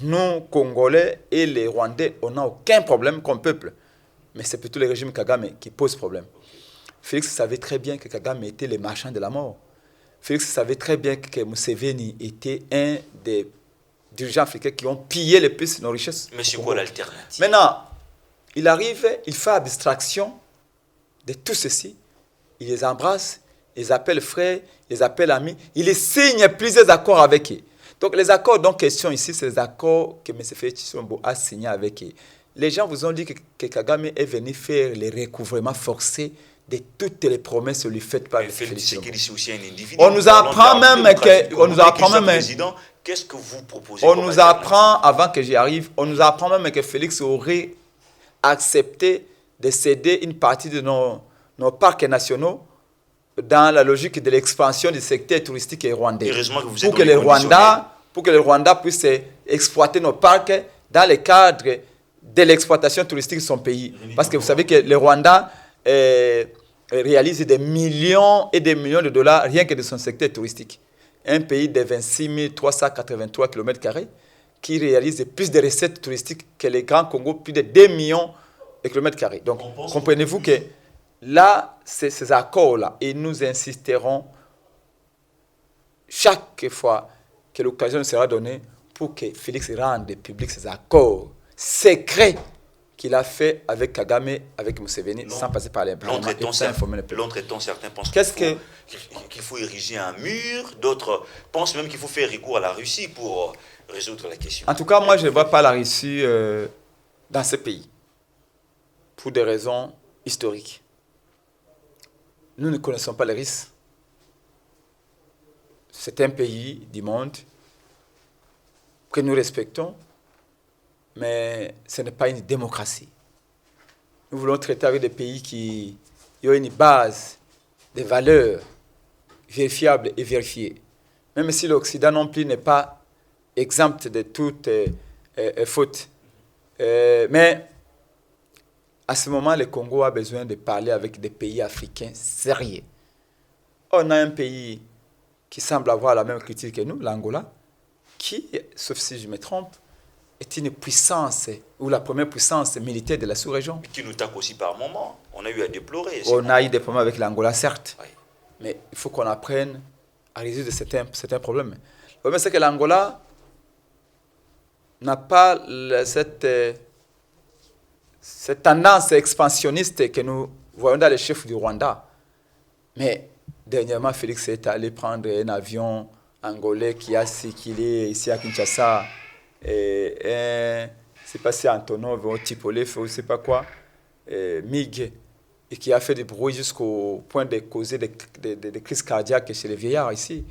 Nous, Congolais et les Rwandais, on n'a aucun problème comme peuple. Mais c'est plutôt le régime Kagame qui pose problème. Félix savait très bien que Kagame était le marchand de la mort. Félix savait très bien que Museveni était un des dirigeants africains qui ont pillé le plus nos richesses. Mais c'est quoi l'alternative? Maintenant, il arrive, il fait abstraction de tout ceci. Il les embrasse, il les appelle frères, il les appelle amis. Il les signe plusieurs accords avec eux. Donc les accords dont question ici, c'est les accords que M. Félix Tshilombo a signés avec eux. Les gens vous ont dit que Kagame est venu faire le recouvrement forcé de toutes les promesses lui faites par Félix Tshilombo. Aussi un individu. On nous apprend même qu'est-ce que vous proposez? On nous apprend, avant que j'y arrive, on nous apprend même que Félix aurait accepté de céder une partie de nos parcs nationaux dans la logique de l'expansion du secteur touristique rwandais. Pour que les Rwandais puissent exploiter nos parcs dans le cadre de l'exploitation touristique de son pays. Parce que vous savez que les Rwandais réalisent des millions et des millions de dollars rien que de son secteur touristique. Un pays de 26 383 km² qui réalise plus de recettes touristiques que les Grands Congo, plus de 2 millions de km². Donc, comprenez-vous que là, ces accords-là, et nous insisterons chaque fois que l'occasion sera donnée pour que Félix rende public ces accords secrets qu'il a fait avec Kagame, avec Museveni, sans passer par les Blancs. L'entretemps, certains pensent qu'il faut ériger un mur, d'autres pensent même qu'il faut faire recours à la Russie pour résoudre la question. En tout cas, moi, je ne vois pas la Russie dans ce pays, pour des raisons historiques. Nous ne connaissons pas les Russes. C'est un pays du monde que nous respectons, mais ce n'est pas une démocratie. Nous voulons traiter avec des pays qui ont une base, des valeurs vérifiables et vérifiées. Même si l'Occident non plus n'est pas exempt de toute faute. Mais à ce moment, le Congo a besoin de parler avec des pays africains sérieux. On a un pays qui semble avoir la même critique que nous, l'Angola, qui, sauf si je me trompe, est une puissance, ou la première puissance militaire de la sous-région. Qui nous tape aussi par moments. On a eu à déplorer. On a eu des problèmes avec l'Angola, certes. Oui. Mais il faut qu'on apprenne à résoudre certains problèmes. Le problème, c'est que l'Angola n'a pas cette tendance expansionniste que nous voyons dans les chefs du Rwanda. Mais dernièrement, Félix est allé prendre un avion angolais qui a circulé ici à Kinshasa. C'est passé à Antonov, au Tipolé, ou je ne sais pas quoi, MiG, et qui a fait du bruit jusqu'au point de causer des crises cardiaques chez les vieillards ici.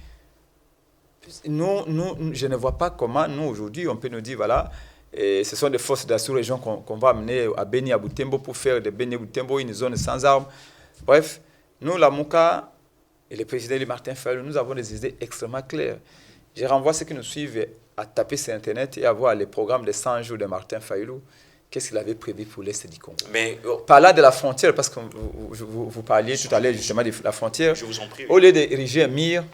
Nous, je ne vois pas comment, nous, aujourd'hui, on peut nous dire, voilà, ce sont des forces de la sous-région qu'on va amener à Beni, à Butembo, pour faire de Beni à Butembo une zone sans armes. Bref, nous, la Mouka et le président Martin Fayulu, nous avons des idées extrêmement claires. Je renvoie ceux qui nous suivent à taper sur Internet et à voir les programmes de 100 jours de Martin Fayulu. Qu'est-ce qu'il avait prévu pour l'Est du Congo? Mais parlant de la frontière, parce que vous parliez tout à l'heure justement de la frontière, je vous en prie, oui. Au lieu d'ériger un mur,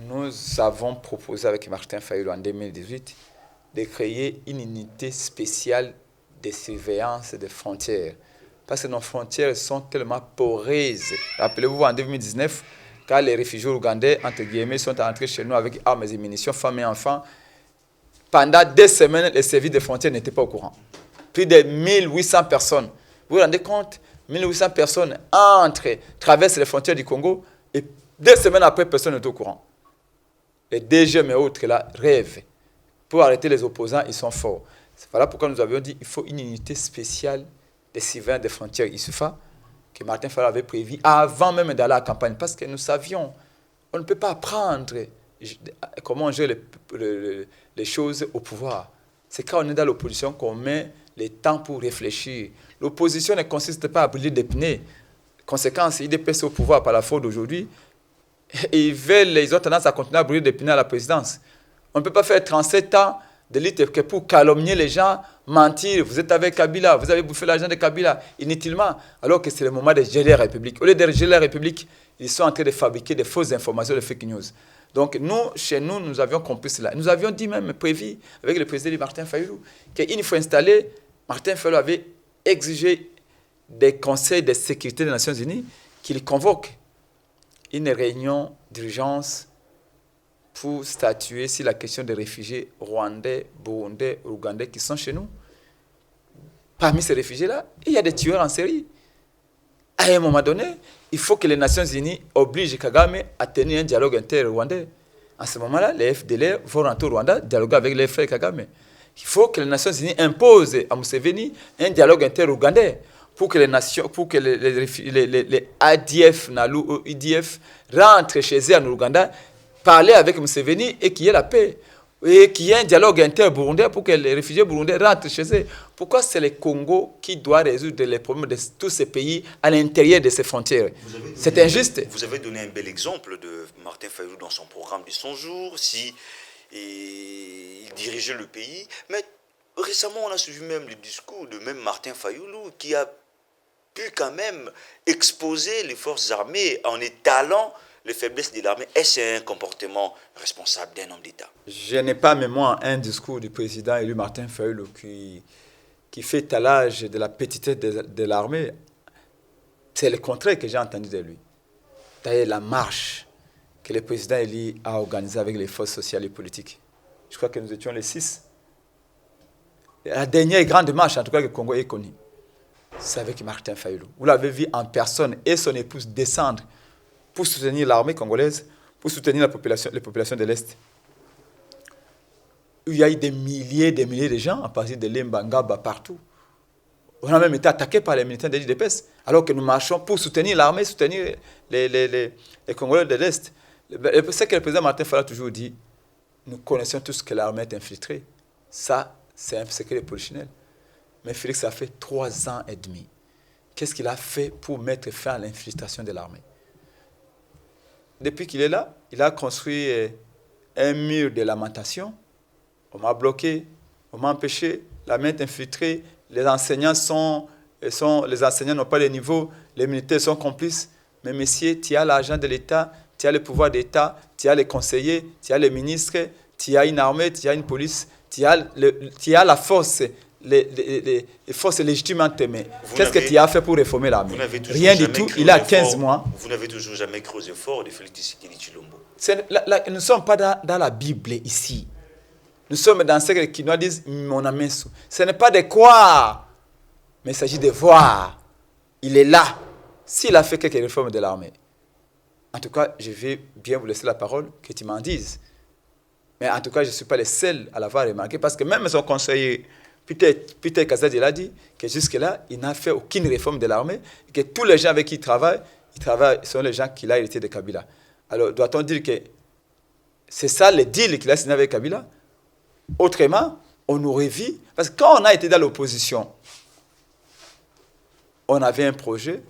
nous avons proposé avec Martin Fayulu en 2018 de créer une unité spéciale de surveillance des frontières. Parce que nos frontières sont tellement poreuses. Rappelez-vous, en 2019, quand les réfugiés ougandais, entre guillemets, sont entrés chez nous avec armes et munitions, femmes et enfants, pendant 2 semaines, les services de frontières n'étaient pas au courant. Plus de 1800 personnes. Vous vous rendez compte? 1800 personnes traversent les frontières du Congo et 2 semaines après, personne n'est au courant. Les DGM et autres là rêvent. Pour arrêter les opposants, ils sont forts. Voilà pourquoi nous avions dit qu'il faut une unité spéciale des civils des frontières ISUFA, que Martin Fayulu avait prévu avant même d'aller à la campagne. Parce que nous savions, on ne peut pas apprendre comment gérer les choses au pouvoir. C'est quand on est dans l'opposition qu'on met le temps pour réfléchir. L'opposition ne consiste pas à brûler des pneus. Conséquence, IDPS au pouvoir par la faute d'aujourd'hui. Ils ont tendance à continuer à brûler des pneus à la présidence. On ne peut pas faire 37 ans de lutte que pour calomnier les gens, mentir. Vous êtes avec Kabila, vous avez bouffé l'argent de Kabila inutilement, alors que c'est le moment de gérer la République. Au lieu de gérer la République, ils sont en train de fabriquer des fausses informations, des fake news. Donc nous, chez nous, nous avions compris cela. Nous avions dit même, prévu, avec le président Martin Fayulu, qu'une fois installé, Martin Fayulu avait exigé des conseils de sécurité des Nations Unies qu'il convoque une réunion d'urgence pour statuer sur la question des réfugiés rwandais, burundais, ougandais qui sont chez nous. Parmi ces réfugiés-là, il y a des tueurs en série. À un moment donné, il faut que les Nations Unies obligent Kagame à tenir un dialogue inter-rwandais. À ce moment-là, les FDLR vont rentrer au Rwanda, dialoguer avec les frères Kagame. Il faut que les Nations Unies imposent à Museveni un dialogue inter-ougandais pour que les ADF, Nalu ou IDF rentrent chez eux en Ouganda, parler avec Museveni et qu'il y ait la paix. Et qu'il y ait un dialogue inter-burundais pour que les réfugiés burundais rentrent chez eux. Pourquoi c'est le Congo qui doit résoudre les problèmes de tous ces pays à l'intérieur de ses frontières? C'est injuste. Vous avez donné un bel exemple de Martin Fayulu dans son programme de 100 jours, il dirigeait le pays. Mais récemment, on a suivi même le discours de même Martin Fayulu qui a pu quand même exposer les forces armées en étalant les faiblesses de l'armée. Est-ce un comportement responsable d'un homme d'État? Je n'ai pas mémoire un discours du président élu Martin Fayulu qui fait étalage de la petitesse de l'armée. C'est le contraire que j'ai entendu de lui. D'ailleurs, la marche que le président élu a organisée avec les forces sociales et politiques. Je crois que nous étions les 6. La dernière grande marche, en tout cas, que le Congo ait connue, c'est avec Martin Fayulu. Vous l'avez vu en personne et son épouse descendre pour soutenir l'armée congolaise, pour soutenir les populations de l'Est. Il y a eu des milliers de gens à partir de Lembangaba partout. On a même été attaqués par les militaires de l'IDPS, alors que nous marchons pour soutenir l'armée, soutenir les Congolais de l'Est. C'est que le président Martin Fayulu a toujours dit, nous connaissons tous que l'armée est infiltrée. Ça, c'est un secret polichinelle. Mais Félix a fait 3 ans et demi. Qu'est-ce qu'il a fait pour mettre fin à l'infiltration de l'armée? Depuis qu'il est là, il a construit un mur de lamentation. On m'a bloqué, on m'a empêché, l'armée est infiltrée, les enseignants n'ont pas le niveau, les militaires sont complices. Mais messieurs, tu as l'argent de l'État, tu as le pouvoir d'État, tu as les conseillers, tu as les ministres, tu as une armée, tu as une police, tu as la force, les forces légitimes entre tes mains. Qu'est-ce que tu as fait pour réformer l'armée? Rien du tout. Il a 15 mois. Vous n'avez toujours jamais cru aux efforts de Félix Tshisekedi Tshilombo. Nous ne sommes pas dans la Bible ici. Nous sommes dans ce qui nous disent mon ami. Ce n'est pas de croire, mais il s'agit de voir. Il est là. S'il a fait quelques réformes de l'armée. En tout cas, je vais bien vous laisser la parole, que tu m'en dises. Mais en tout cas, je ne suis pas le seul à l'avoir remarqué, parce que même son conseiller, Peter Kazadi, il a dit que jusque-là, il n'a fait aucune réforme de l'armée, et que tous les gens avec qui il travaille sont les gens qu'il a hérités de Kabila. Alors, doit-on dire que c'est ça le deal qu'il a signé avec Kabila? Autrement, on aurait vu, parce que quand on a été dans l'opposition, on avait un projet,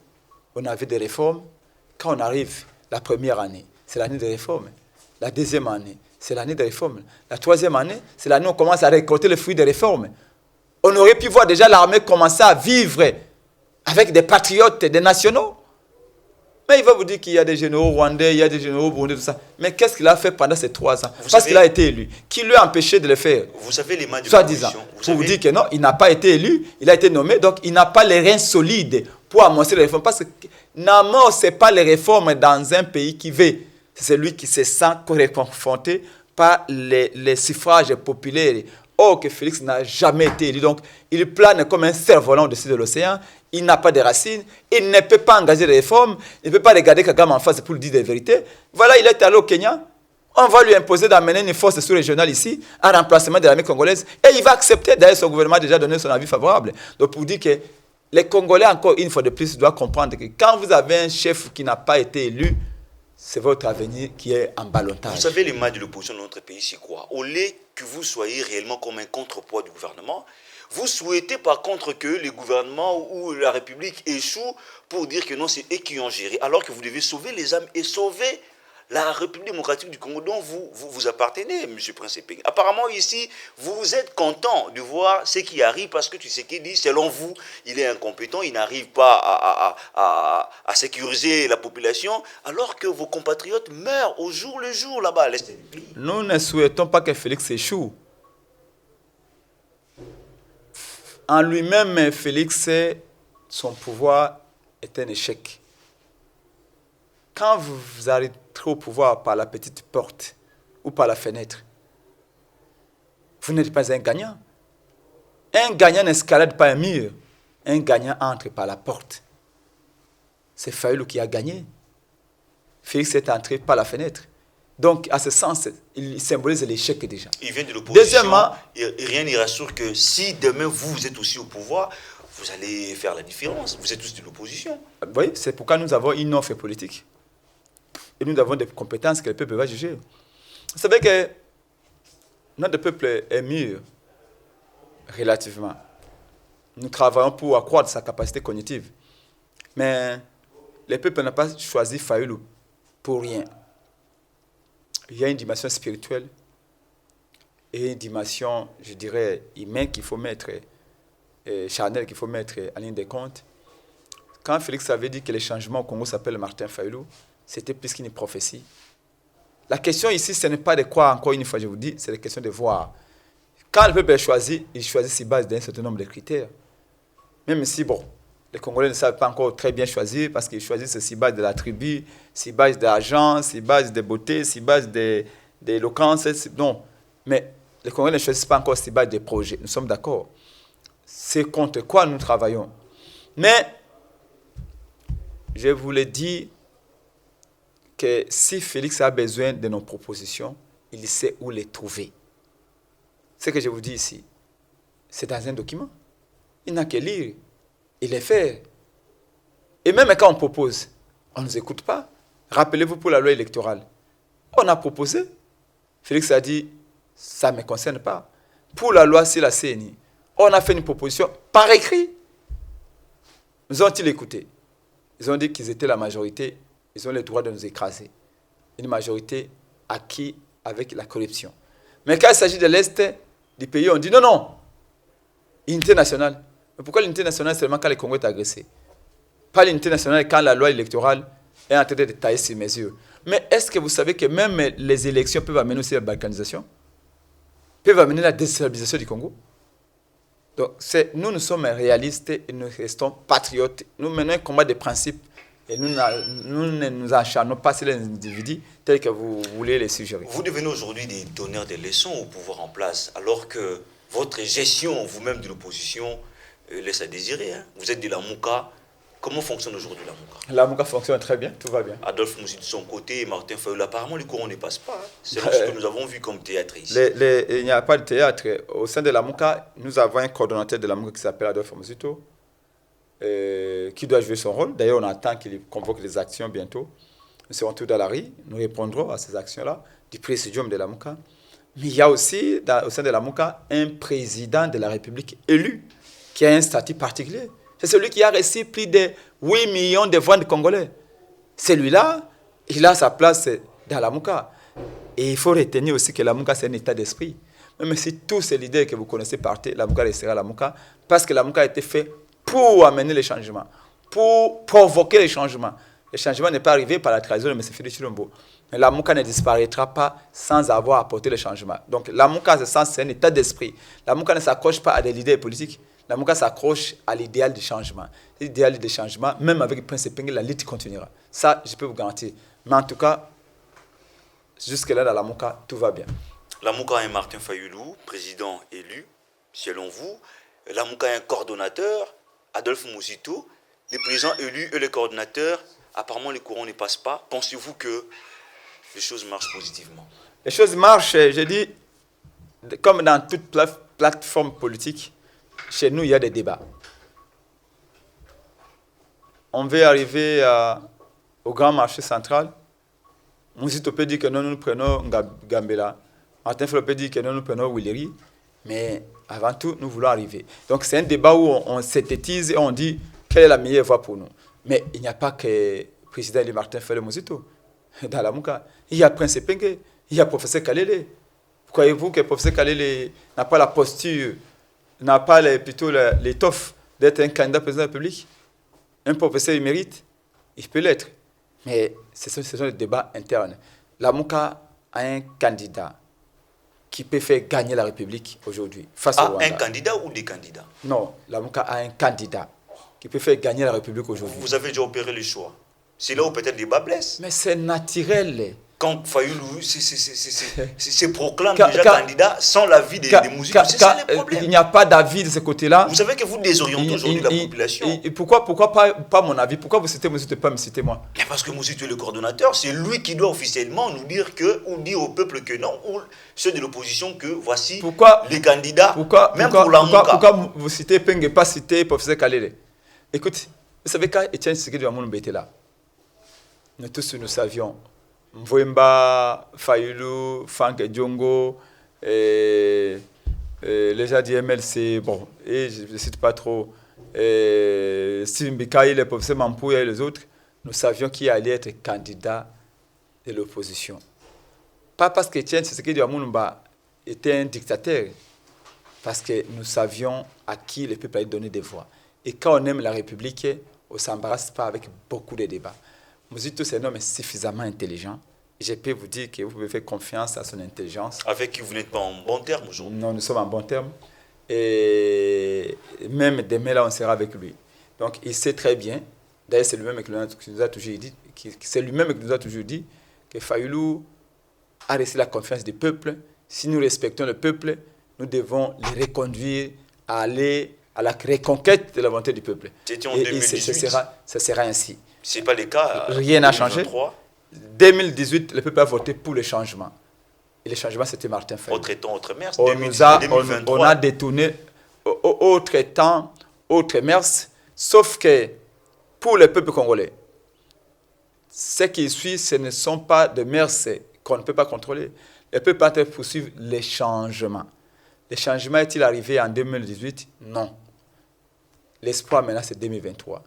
on avait des réformes. Quand on arrive la première année, c'est l'année des réformes. La deuxième année, c'est l'année des réformes. La troisième année, c'est l'année où on commence à récolter les fruits des réformes. On aurait pu voir déjà l'armée commencer à vivre avec des patriotes, des nationaux. Mais il va vous dire qu'il y a des généraux rwandais, il y a des généraux burundais, tout ça. Mais qu'est-ce qu'il a fait pendant ces 3 ans? Parce qu'il a été élu. Qui lui a empêché de le faire? Vous savez les mains de l'opposition. Pour vous dire que non, il n'a pas été élu, il a été nommé, donc il n'a pas les reins solides pour annoncer les réformes. Parce que Namor, ce n'est pas les réformes dans un pays qui veut. C'est celui qui se sent confronté par les suffrages populaires, Or que Félix n'a jamais été élu. Donc, il plane comme un cerf-volant au-dessus de l'océan. Il n'a pas de racines. Il ne peut pas engager des réformes. Il ne peut pas regarder Kagame en face pour lui dire des vérités. Voilà, il est allé au Kenya. On va lui imposer d'amener une force sous-régionale ici, en remplacement de l'armée congolaise. Et il va accepter. D'ailleurs, son gouvernement a déjà donné son avis favorable. Donc, pour dire que les Congolais, encore une fois de plus, doivent comprendre que quand vous avez un chef qui n'a pas été élu, c'est votre avenir qui est en ballottage. Vous savez, les mal de l'opposition dans notre pays, c'est quoi? Au lieu que vous soyez réellement comme un contrepoids du gouvernement, vous souhaitez par contre que le gouvernement ou la République échoue pour dire que non, c'est eux qui ont géré, alors que vous devez sauver les âmes et sauver la République démocratique du Congo dont vous appartenez, M. Prince Epenge. Apparemment, ici, vous êtes content de voir ce qui arrive parce que tu sais qu'il dit, selon vous, il est incompétent, il n'arrive pas à sécuriser la population, alors que vos compatriotes meurent au jour le jour là-bas à l'est du pays. Nous ne souhaitons pas que Félix échoue. En lui-même, Félix, son pouvoir est un échec. Quand vous arrivez au pouvoir par la petite porte ou par la fenêtre, vous n'êtes pas un gagnant. Un gagnant n'escalade pas un mur. Un gagnant entre par la porte. C'est Fayoulou qui a gagné. Félix est entré par la fenêtre. Donc, à ce sens, il symbolise l'échec déjà. Il vient de l'opposition. Deuxièmement, et rien n'y rassure que si demain vous êtes aussi au pouvoir, vous allez faire la différence. Vous êtes tous de l'opposition. Oui, c'est pourquoi nous avons une offre politique. Et nous avons des compétences que le peuple va juger. Vous savez que notre peuple est mûr, relativement. Nous travaillons pour accroître sa capacité cognitive. Mais le peuple n'a pas choisi Fayoulou pour rien. Il y a une dimension spirituelle et une dimension, je dirais, humaine qu'il faut mettre, charnelle qu'il faut mettre en ligne de compte. Quand Félix avait dit que le changement au Congo s'appelle Martin Fayoulou, c'était plus qu'une prophétie. La question ici, ce n'est pas de quoi, encore une fois, je vous dis, c'est la question de voir. Quand le peuple est choisi, il choisit sur base d'un certain nombre de critères. Même si, bon, les Congolais ne savent pas encore très bien choisir parce qu'ils choisissent sur base de la tribu, sur base de l'argent, sur base de beauté, sur base d'éloquence. Non. Mais les Congolais ne choisissent pas encore sur base des projets. Nous sommes d'accord. C'est contre quoi nous travaillons. Mais, je vous l'ai dit, que si Félix a besoin de nos propositions, il sait où les trouver. Ce que je vous dis ici, c'est dans un document. Il n'a qu'à lire et les faire. Et même quand on propose, on ne nous écoute pas. Rappelez-vous pour la loi électorale. On a proposé. Félix a dit, ça ne me concerne pas. Pour la loi sur la CNI, on a fait une proposition par écrit. Nous ont-ils écouté? Ils ont dit qu'ils étaient la majorité. Ils ont le droit de nous écraser. Une majorité acquise avec la corruption. Mais quand il s'agit de l'Est du pays, on dit non, non. Unité nationale. Mais pourquoi l'unité nationale seulement quand le Congo est agressé? Pas l'unité nationale quand la loi électorale est en train de tailler sur mesure. Mais est-ce que vous savez que même les élections peuvent amener aussi la balkanisation? Peuvent amener la déstabilisation du Congo? Donc, nous sommes réalistes et nous restons patriotes. Nous menons un combat de principes. Et nous ne nous acharnons pas sur les individus tels que vous voulez les suggérer. Vous devenez aujourd'hui des donneurs de leçons au pouvoir en place, alors que votre gestion, vous-même de l'opposition, laisse à désirer. Hein. Vous êtes de la Mouka. Comment fonctionne aujourd'hui la Mouka? La Mouka fonctionne très bien, tout va bien. Adolphe Moussi de son côté, Martin Fayoulou, apparemment les courants ne passent pas. Hein. C'est ce que nous avons vu comme théâtre ici. Il n'y a pas de théâtre. Au sein de la Mouka, nous avons un coordonnateur de la Mouka qui s'appelle Adolphe Mousito. Qui doit jouer son rôle. D'ailleurs, on attend qu'il convoque des actions bientôt. Nous serons tous dans la rue, nous répondrons à ces actions-là du présidium de la Mouka. Mais il y a aussi, au sein de la Mouka, un président de la République élu qui a un statut particulier. C'est celui qui a reçu plus de 8 millions de voix de Congolais. Celui-là, il a sa place dans la Mouka. Et il faut retenir aussi que la Mouka, c'est un état d'esprit. Même si tous ces leaders que vous connaissez partent, la Mouka restera la Mouka, parce que la Mouka a été fait pour amener les changements, pour provoquer les changements. Le changement n'est pas arrivé par la trahison de M. Félix Tshilombo. Mais la Mouka ne disparaîtra pas sans avoir apporté le changement. Donc la Mouka, c'est un état d'esprit. La Mouka ne s'accroche pas à des leaders politiques. La Mouka s'accroche à l'idéal du changement. L'idéal du changement, même avec Prince Epenge, la lutte continuera. Ça, je peux vous garantir. Mais en tout cas, jusque-là, dans la Mouka, tout va bien. Lamouka et Martin Fayoulou, président élu, selon vous. Lamouka est un coordonnateur, Adolphe Mouzito, les présidents élus et les coordonnateurs, apparemment les courants ne passent pas. Pensez-vous que les choses marchent positivement? Les choses marchent, je dis, comme dans toute plateforme politique, chez nous, il y a des débats. On veut arriver au grand marché central. Mouzito peut dire que non, nous prenons Gambela. Martin Fayoulou peut dire que non, nous prenons Willery. Mais avant tout, nous voulons arriver. Donc c'est un débat où on synthétise et on dit quelle est la meilleure voie pour nous. Mais il n'y a pas que le président de Martin Fayoulou Mouzito. Dans la Mouka, il y a Prince Penge, il y a Professeur Kalele. Croyez-vous que Professeur Kalele n'a pas la posture, n'a pas plutôt l'étoffe d'être un candidat président de la République? Un professeur, il mérite, il peut l'être. Mais ce sont des débats internes. La Mouka a un candidat qui peut faire gagner la République aujourd'hui face au Rwanda. Un candidat ou des candidats? Non, la Mouka a un candidat qui peut faire gagner la République aujourd'hui. Vous avez déjà opéré le choix. C'est là où peut-être le débat blesse. Mais c'est naturel. Quand Fayoulou se proclame déjà candidat sans l'avis des musiques, c'est ça le problème. Il n'y a pas d'avis de ce côté-là. Vous savez que vous désorientez aujourd'hui la population. Et pourquoi pas mon avis? Pourquoi vous citez Mouzito et pas me citer moi? Parce que Mouzito est le coordonnateur, c'est lui qui doit officiellement nous dire que, ou dire au peuple que non, ou ceux de l'opposition que voici les candidats, même pour la Mouka. Pourquoi vous citez Penge et pas citer Professeur Kalele? Écoute, vous savez quand Etienne Tshisekedi Amoulou était là, nous tous nous savions. Mvouemba, Fayoulou, Franck Djongo, les gens du MLC, bon, et je ne cite pas trop, Simbikaï, les professeurs Mampouya et les autres, nous savions qui allait être candidat de l'opposition. Pas parce que Etienne Tshisekedi Amoulou était un dictateur, parce que nous savions à qui le peuple allait donner des voix. Et quand on aime la République, on ne s'embarrasse pas avec beaucoup de débats. Mouzito, c'est un homme suffisamment intelligent. Je peux vous dire que vous pouvez faire confiance à son intelligence. Avec qui vous n'êtes pas en bon terme aujourd'hui? Non, nous sommes en bon terme. Et même demain, là, on sera avec lui. Donc, il sait très bien. D'ailleurs, c'est lui-même qui nous a toujours dit, que Fayoulou a reçu la confiance du peuple. Si nous respectons le peuple, nous devons les reconduire à aller à la reconquête de la volonté du peuple. C'était en 2018. Ça sera ainsi. Ce n'est pas le cas. Rien n'a changé. 2018, le peuple a voté pour le changement. Et le changement, c'était Martin Fayoulou. Autre temps, autre mers. On a détourné autre temps, autre mers. Sauf que pour le peuple congolais, ce qui suit, ce ne sont pas de mers qu'on ne peut pas contrôler. Le peuple peut poursuivre les changements. Le changement est-il arrivé en 2018? Non. L'espoir maintenant, c'est 2023.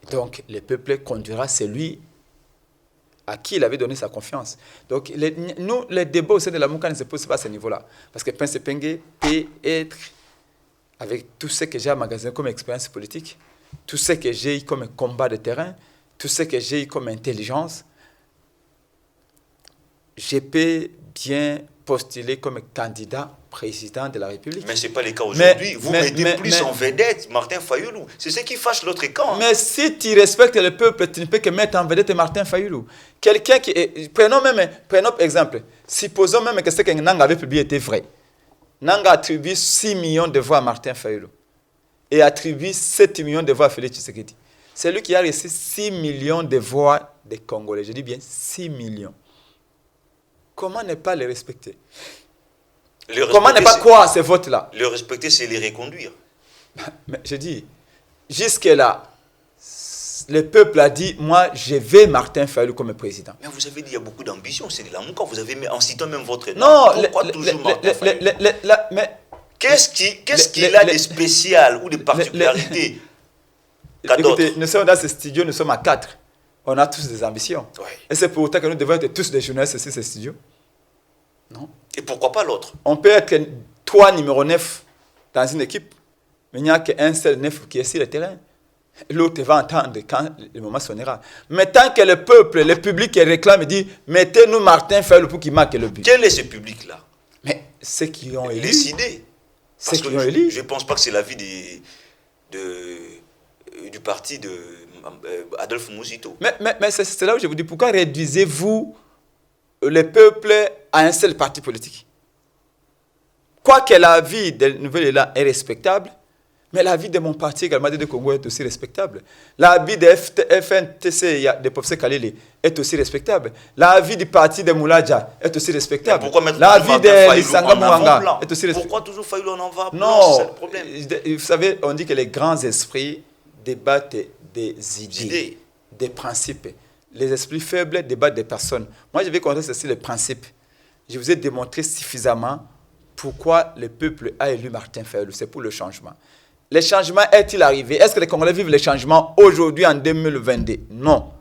Donc, le peuple conduira celui à qui il avait donné sa confiance. Donc, les débats au sein de la Mouka ne se posent pas à ce niveau-là. Parce que Prince Penge peut être, avec tout ce que j'ai emmagasiné comme expérience politique, tout ce que j'ai eu comme combat de terrain, tout ce que j'ai eu comme intelligence, je peux bien postuler comme candidat président de la République. Mais ce n'est pas le cas aujourd'hui. Vous mettez plus en vedette Martin Fayoulou. C'est ce qui fâche l'autre camp. Mais si tu respectes le peuple, tu ne peux que mettre en vedette Martin Fayoulou. Quelqu'un qui est... Prenons exemple. Supposons même que ce que Nanga avait publié était vrai. Nanga attribue 6 millions de voix à Martin Fayoulou et attribue 7 millions de voix à Félix Tshisekedi. C'est lui qui a reçu 6 millions de voix des Congolais. Je dis bien 6 millions. Comment ne pas les respecter? Comment ne pas croire à ces votes-là? Le respecter, c'est les reconduire. Mais je dis, jusque-là, le peuple a dit, moi, je vais Martin Fayoulou comme président. Mais vous avez dit, il y a beaucoup d'ambition, c'est de la Mouka. Vous avez mis, en citant même votre nom. Non, pourquoi toujours Martin Fayoulou? Qu'est-ce qu'il a de spécial ou de particularité? Écoutez, nous sommes dans ce studio, nous sommes à 4. On a tous des ambitions. Oui. Et c'est pour autant que nous devons être tous des journalistes ici, ce studio. Non. Et pourquoi pas l'autre? On peut être 3 numéro 9 dans une équipe, mais il n'y a qu'un seul 9 qui est sur le terrain. L'autre va entendre quand le moment sonnera. Mais tant que le peuple, le public réclame et dit « Mettez-nous Martin Fayoulou pour qu'il marque le but ». Quel est ce public-là? Mais ceux qui ont élu. Décidé. Ceux qui ont élu. Je ne pense pas que c'est l'avis du parti de Adolphe Mouzito. Mais c'est là où je vous dis, pourquoi réduisez-vous le peuple à un seul parti politique? Quoique la vie de Nouvelle-Élan est respectable, mais la vie de mon parti également de Congo est aussi respectable. La vie de FNTC, de Professeur Kalele, est aussi respectable. La vie du parti de Moulaja est aussi respectable. Pourquoi mettre la vie de Lisanga Mouanga est aussi respectable. Pourquoi toujours Fayulu en avant? Non, c'est le problème. Vous savez, on dit que les grands esprits débattent des idées, des principes. Les esprits faibles débattent des personnes. Moi, je vais contester aussi les principes. Je vous ai démontré suffisamment pourquoi le peuple a élu Martin Fayulu. C'est pour le changement. Le changement est-il arrivé? Est-ce que les Congolais vivent le changement aujourd'hui en 2022? Non.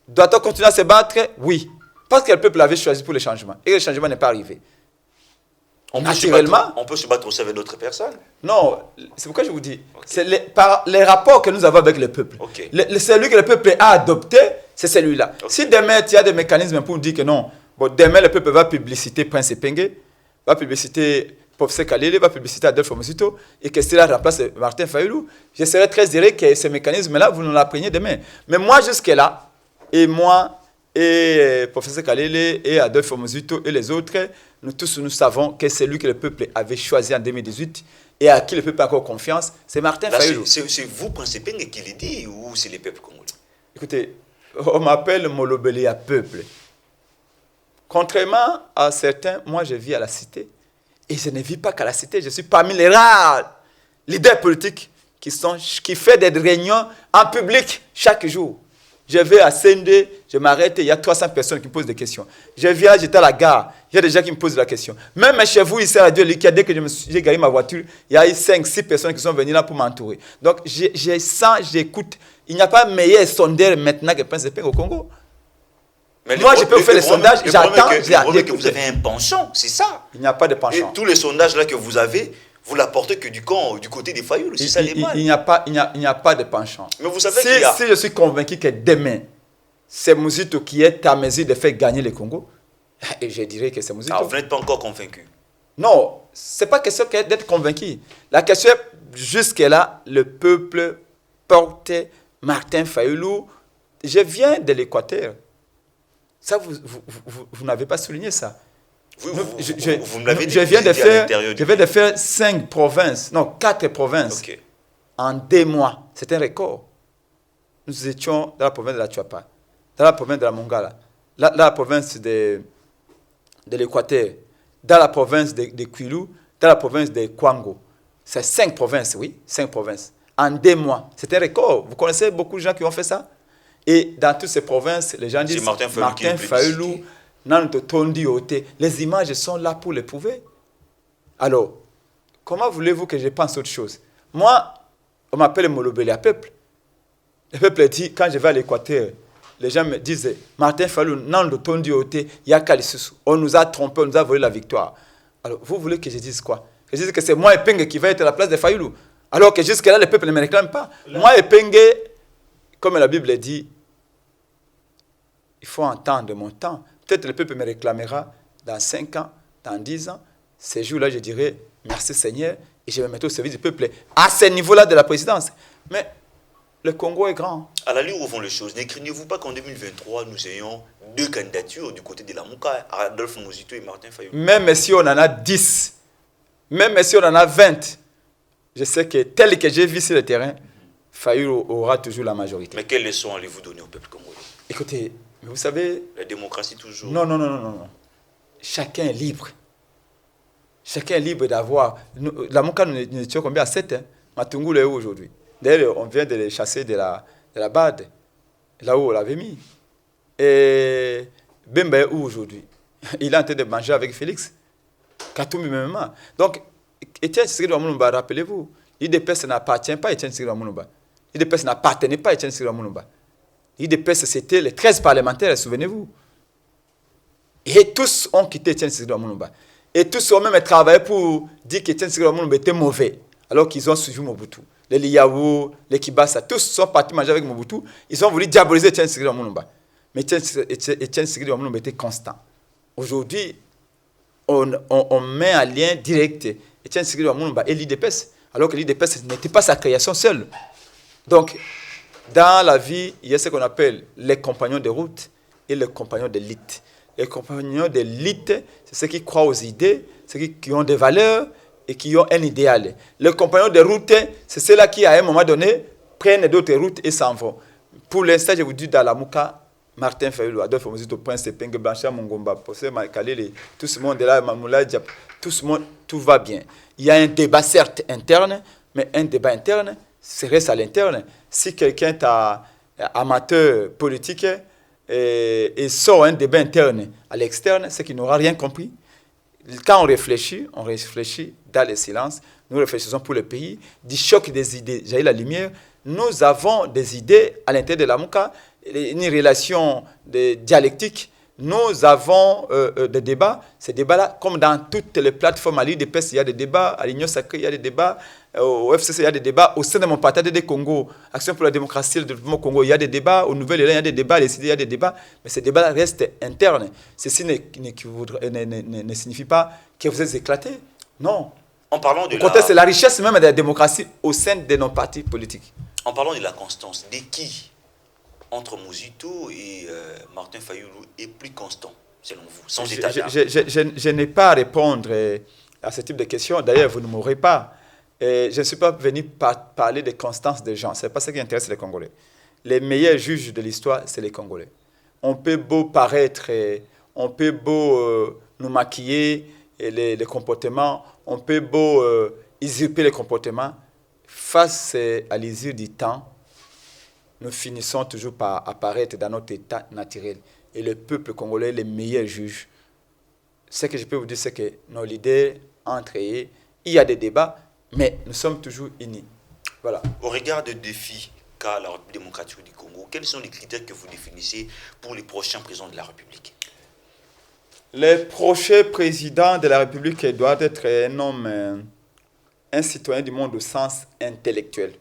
Doit-on continuer à se battre? Oui. Parce que le peuple avait choisi pour le changement. Et le changement n'est pas arrivé. Naturellement. On peut se battre aussi avec d'autres personnes. Non, c'est pourquoi je vous dis. Okay. C'est par les rapports que nous avons avec le peuple. Okay. Celui que le peuple a adopté, c'est celui-là. Okay. Si demain, il y a des mécanismes pour dire que non, bon, demain, le peuple va publiciter Prince Epenge, va publiciter Professeur Kalele, va publiciter Adolphe Mosito, et que cela remplace Martin Fayulu, je serais très heureux que ce mécanisme-là, vous nous l'appreniez demain. Mais moi, jusque-là, et moi, et Professeur Kalele, et Adolphe Mosito, et les autres, nous tous, nous savons que c'est lui que le peuple avait choisi en 2018, et à qui le peuple a encore confiance, c'est Martin Fayulu. C'est vous, Prince Epenge, qui le dit, ou c'est les peuples congolais? Écoutez, on m'appelle Molobeli à peuple. Contrairement à certains, moi, je vis à la cité. Et je ne vis pas qu'à la cité, je suis parmi les rares leaders politiques qui font des réunions en public chaque jour. Je vais à Sendé, je m'arrête, il y a 300 personnes qui me posent des questions. Je viens, j'étais à la gare, il y a des gens qui me posent la question. Même chez vous, ici à Radio Liquide, dès que j'ai garé ma voiture, il y a eu 5-6 personnes qui sont venues là pour m'entourer. Donc, je sens, j'écoute. Il n'y a pas meilleur sondeur maintenant que Prince Epenge au Congo. Mais moi, je peux faire les sondages, j'attends. Le problème que vous avez un penchant, c'est ça. Il n'y a pas de penchant. Et tous les sondages là que vous avez, vous l'apportez que du côté des Fayulu. C'est ça les mal. Il n'y a pas de penchant. Mais vous savez qu'il y a... Si je suis convaincu que demain, c'est Mosito qui est à mesure de faire gagner le Congo, et je dirais que c'est Mosito. Ah, vous n'êtes pas encore convaincu? Non, ce n'est pas question d'être convaincu. La question est, jusque-là, le peuple porte Martin Fayulu. Je viens de l'Équateur. Ça, vous n'avez pas souligné ça. Vous me l'avez dit. Je viens de faire 5 provinces, non, 4 provinces, okay, en 2 mois. C'est un record. Nous étions dans la province de la Chuapa, dans la province de la Mongala, dans la province de l'Équateur, dans la province de Kwilu, dans la province de Kwango. C'est 5 provinces, oui, 5 provinces. En 2 mois. C'est un record. Vous connaissez beaucoup de gens qui ont fait ça? Et dans toutes ces provinces, les gens disent Martin Fayulu, les images sont là pour le prouver. Alors, comment voulez-vous que je pense autre chose? Moi, on m'appelle Molobeli à peuple. Le peuple dit, quand je vais à l'Équateur, les gens me disent Martin Fayulu, on nous a trompés, on nous a volé la victoire. Alors, vous voulez que je dise quoi? Que je dise que c'est moi Epenge qui va être à la place de Fayulu. Alors que jusque-là, le peuple ne me réclame pas. Moi Epenge, comme la Bible dit, il faut entendre mon temps. Peut-être le peuple me réclamera dans 5 ans, dans 10 ans. Ces jours-là, je dirai merci Seigneur et je vais me mettre au service du peuple à ce niveau-là de la présidence. Mais le Congo est grand. À l'allure où vont les choses, ne craignez-vous pas qu'en 2023, nous ayons 2 candidatures du côté de la Mouka, Adolphe Mosito et Martin Fayulu? Même si on en a 10, même si on en a 20, je sais que tel que j'ai vu sur le terrain, Fayulu aura toujours la majorité. Mais quelles leçons allez-vous donner au peuple congolais? Écoutez, mais vous savez... La démocratie toujours... Non. Chacun est libre. Chacun est libre d'avoir... La Mouka, nous étions combien? À 7, hein? Matungulu est où aujourd'hui? D'ailleurs, on vient de les chasser de la BAD, là où on l'avait mis. Et Bemba est où aujourd'hui? Il est en train de manger avec Félix. Katoumi même. Donc, Etienne Tshisekedi Mulumba, rappelez-vous, l'IDPS n'appartient pas à Etienne Tshisekedi Mulumba. L'IDPS n'appartenait pas à Etienne Tshisekedi Mulumba. L'IDPS, c'était les 13 parlementaires, souvenez-vous. Et tous ont quitté Etienne Tshisekedi Mulumba. Et tous ont même travaillé pour dire qu'Etienne Tshisekedi Mulumba était mauvais, alors qu'ils ont suivi Mobutu. Les Liyaou, les Kibasa, tous sont partis manger avec Mobutu. Ils ont voulu diaboliser Etienne Tshisekedi Mulumba. Mais Etienne Tshisekedi Mulumba était constant. Aujourd'hui, on met un lien direct Etienne Tshisekedi Mulumba et l'IDPS, alors que l'IDPS n'était pas sa création seule. Donc, dans la vie, il y a ce qu'on appelle les compagnons de route et les compagnons de lutte. Les compagnons d'élite, c'est ceux qui croient aux idées, ceux qui ont des valeurs et qui ont un idéal. Les compagnons de route, c'est ceux-là qui, à un moment donné, prennent d'autres routes et s'en vont. Pour l'instant, je vous dis, dans la Mouka, Martin Fayulu, Adolphe Mozito, Prince Penge, Blanchard Mongomba, Possé Makalele, tout ce monde est là, Mamoula Diap, tout va bien. Il y a un débat certes interne, mais un débat interne, c'est reste à l'interne. Si quelqu'un est amateur politique et sort un débat interne à l'externe, c'est qu'il n'aura rien compris. Quand on réfléchit dans le silence. Nous réfléchissons pour le pays, du choc des idées. J'ai la lumière. Nous avons des idées à l'intérieur de la Mouka, une relation dialectique. Nous avons des débats. Ces débats-là, comme dans toutes les plateformes, à l'UDPS, il y a des débats, à l'Union Sacrée, il y a des débats, au FCC, il y a des débats, au sein de mon parti des Congo, Action pour la démocratie et le développement au Congo, il y a des débats, au Nouvel Élan, il y a des débats, à l'ECD, il y a des débats, mais ces débats restent internes. Ceci ne signifie pas que vous êtes éclatés. Non. En parlant de c'est la richesse même de la démocratie au sein de nos partis politiques. En parlant de la constance, de qui entre Mozito et Martin Fayulu est plus constant, selon vous, sans état d'âme? Je n'ai pas à répondre à ce type de questions. D'ailleurs, vous ne m'aurez pas. Je ne suis pas venu parler de constance des gens. Ce n'est pas ça qui intéresse les Congolais. Les meilleurs juges de l'histoire, c'est les Congolais. On peut beau paraître, on peut beau nous maquiller les comportements, on peut beau usurper les comportements. Face à l'usure du temps, nous finissons toujours par apparaître dans notre état naturel. Et le peuple congolais, les meilleurs juges. Ce que je peux vous dire, c'est que nos leaders, entre eux, il y a des débats, mais nous sommes toujours unis. Voilà. Au regard des défis qu'a la République démocratique du Congo, quels sont les critères que vous définissez pour les prochains présidents de la République? Les prochains présidents de la République doivent être un homme, un citoyen du monde au sens intellectuel.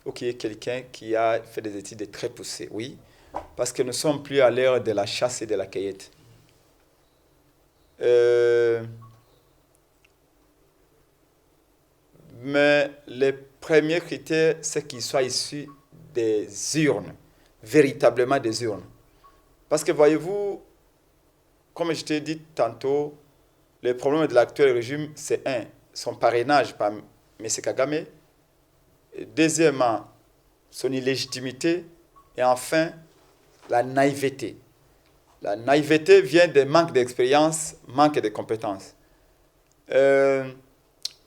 Ok, quelqu'un qui a fait des études très poussées, oui, parce que nous ne sommes plus à l'ère de la chasse et de la cueillette. Mais les premiers critères, c'est qu'il soit issu des urnes, véritablement des urnes. Parce que voyez-vous, comme je t'ai dit tantôt, le problème de l'actuel régime, c'est son parrainage par M. Kagame. Deuxièmement, son illégitimité. Et enfin, la naïveté. La naïveté vient des manques d'expérience, manque de compétences.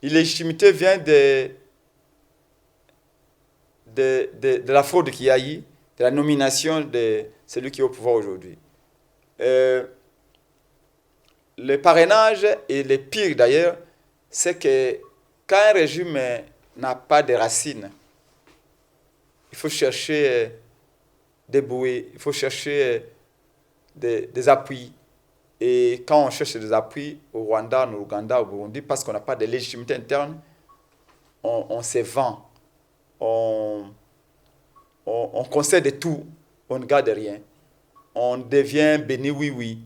L'illégitimité vient de la fraude qu'il y a eu, de la nomination de celui qui est au pouvoir aujourd'hui. Le parrainage, et le pire d'ailleurs, c'est que quand un régime n'a pas de racines, il faut chercher des bouées, il faut chercher des appuis. Et quand on cherche des appuis au Rwanda, en Ouganda, au Burundi, parce qu'on n'a pas de légitimité interne, on se vend, on concède tout, on ne garde rien. On devient béni oui.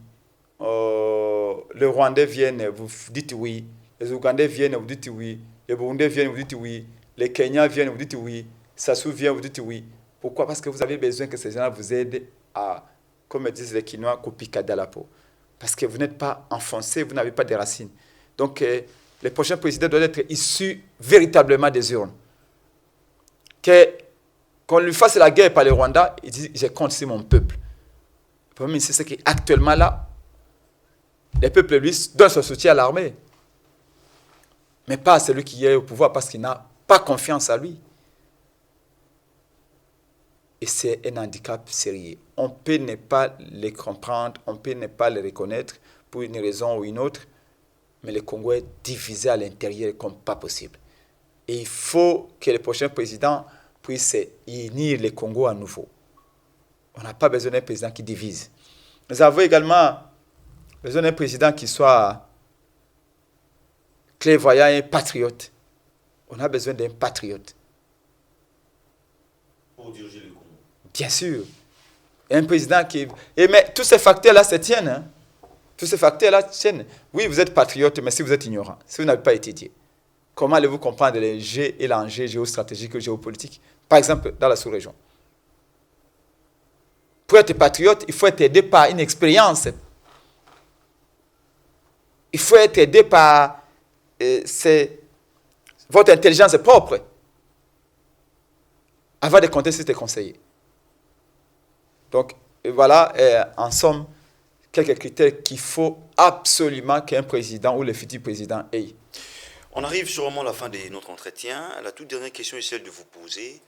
Les Rwandais viennent, vous dites oui. Les Ougandais viennent, vous dites oui. Les Burundais viennent, vous dites oui. Les Kenyans viennent, vous dites oui. Sassou vient, vous dites oui. Pourquoi? Parce que vous avez besoin que ces gens-là vous aident à, comme disent les Quinois, couper à la peau. Parce que vous n'êtes pas enfoncé, vous n'avez pas de racines. Donc, les prochains présidents doivent être issus véritablement des urnes. Qu'on lui fasse la guerre par le Rwanda, il dit, je compte sur mon peuple. Le problème, c'est qu'actuellement, là, les peuples, lui, donnent son soutien à l'armée. Mais pas à celui qui est au pouvoir parce qu'il n'a pas confiance à lui. Et c'est un handicap sérieux. On peut ne pas les comprendre, on peut ne pas les reconnaître pour une raison ou une autre, mais le Congo est divisé à l'intérieur comme pas possible. Et il faut que le prochain président puisse unir le Congo à nouveau. On n'a pas besoin d'un président qui divise. Nous avons également besoin d'un président qui soit clairvoyant et patriote. On a besoin d'un patriote. Pour diriger le Congo. Bien sûr. Un président qui... mais tous ces facteurs-là se tiennent. Hein? Tous ces facteurs-là tiennent. Oui, vous êtes patriote, mais si vous êtes ignorant, si vous n'avez pas étudié, comment allez-vous comprendre les jeux et l'enjeu géostratégique et géopolitique, par exemple, dans la sous-région? Pour être patriote, il faut être aidé par une expérience Il faut être aidé par votre intelligence propre avant de compter sur tes conseillers. Donc, voilà, en somme, quelques critères qu'il faut absolument qu'un président ou le futur président ait. On arrive sûrement à la fin de notre entretien. La toute dernière question est celle de vous poser.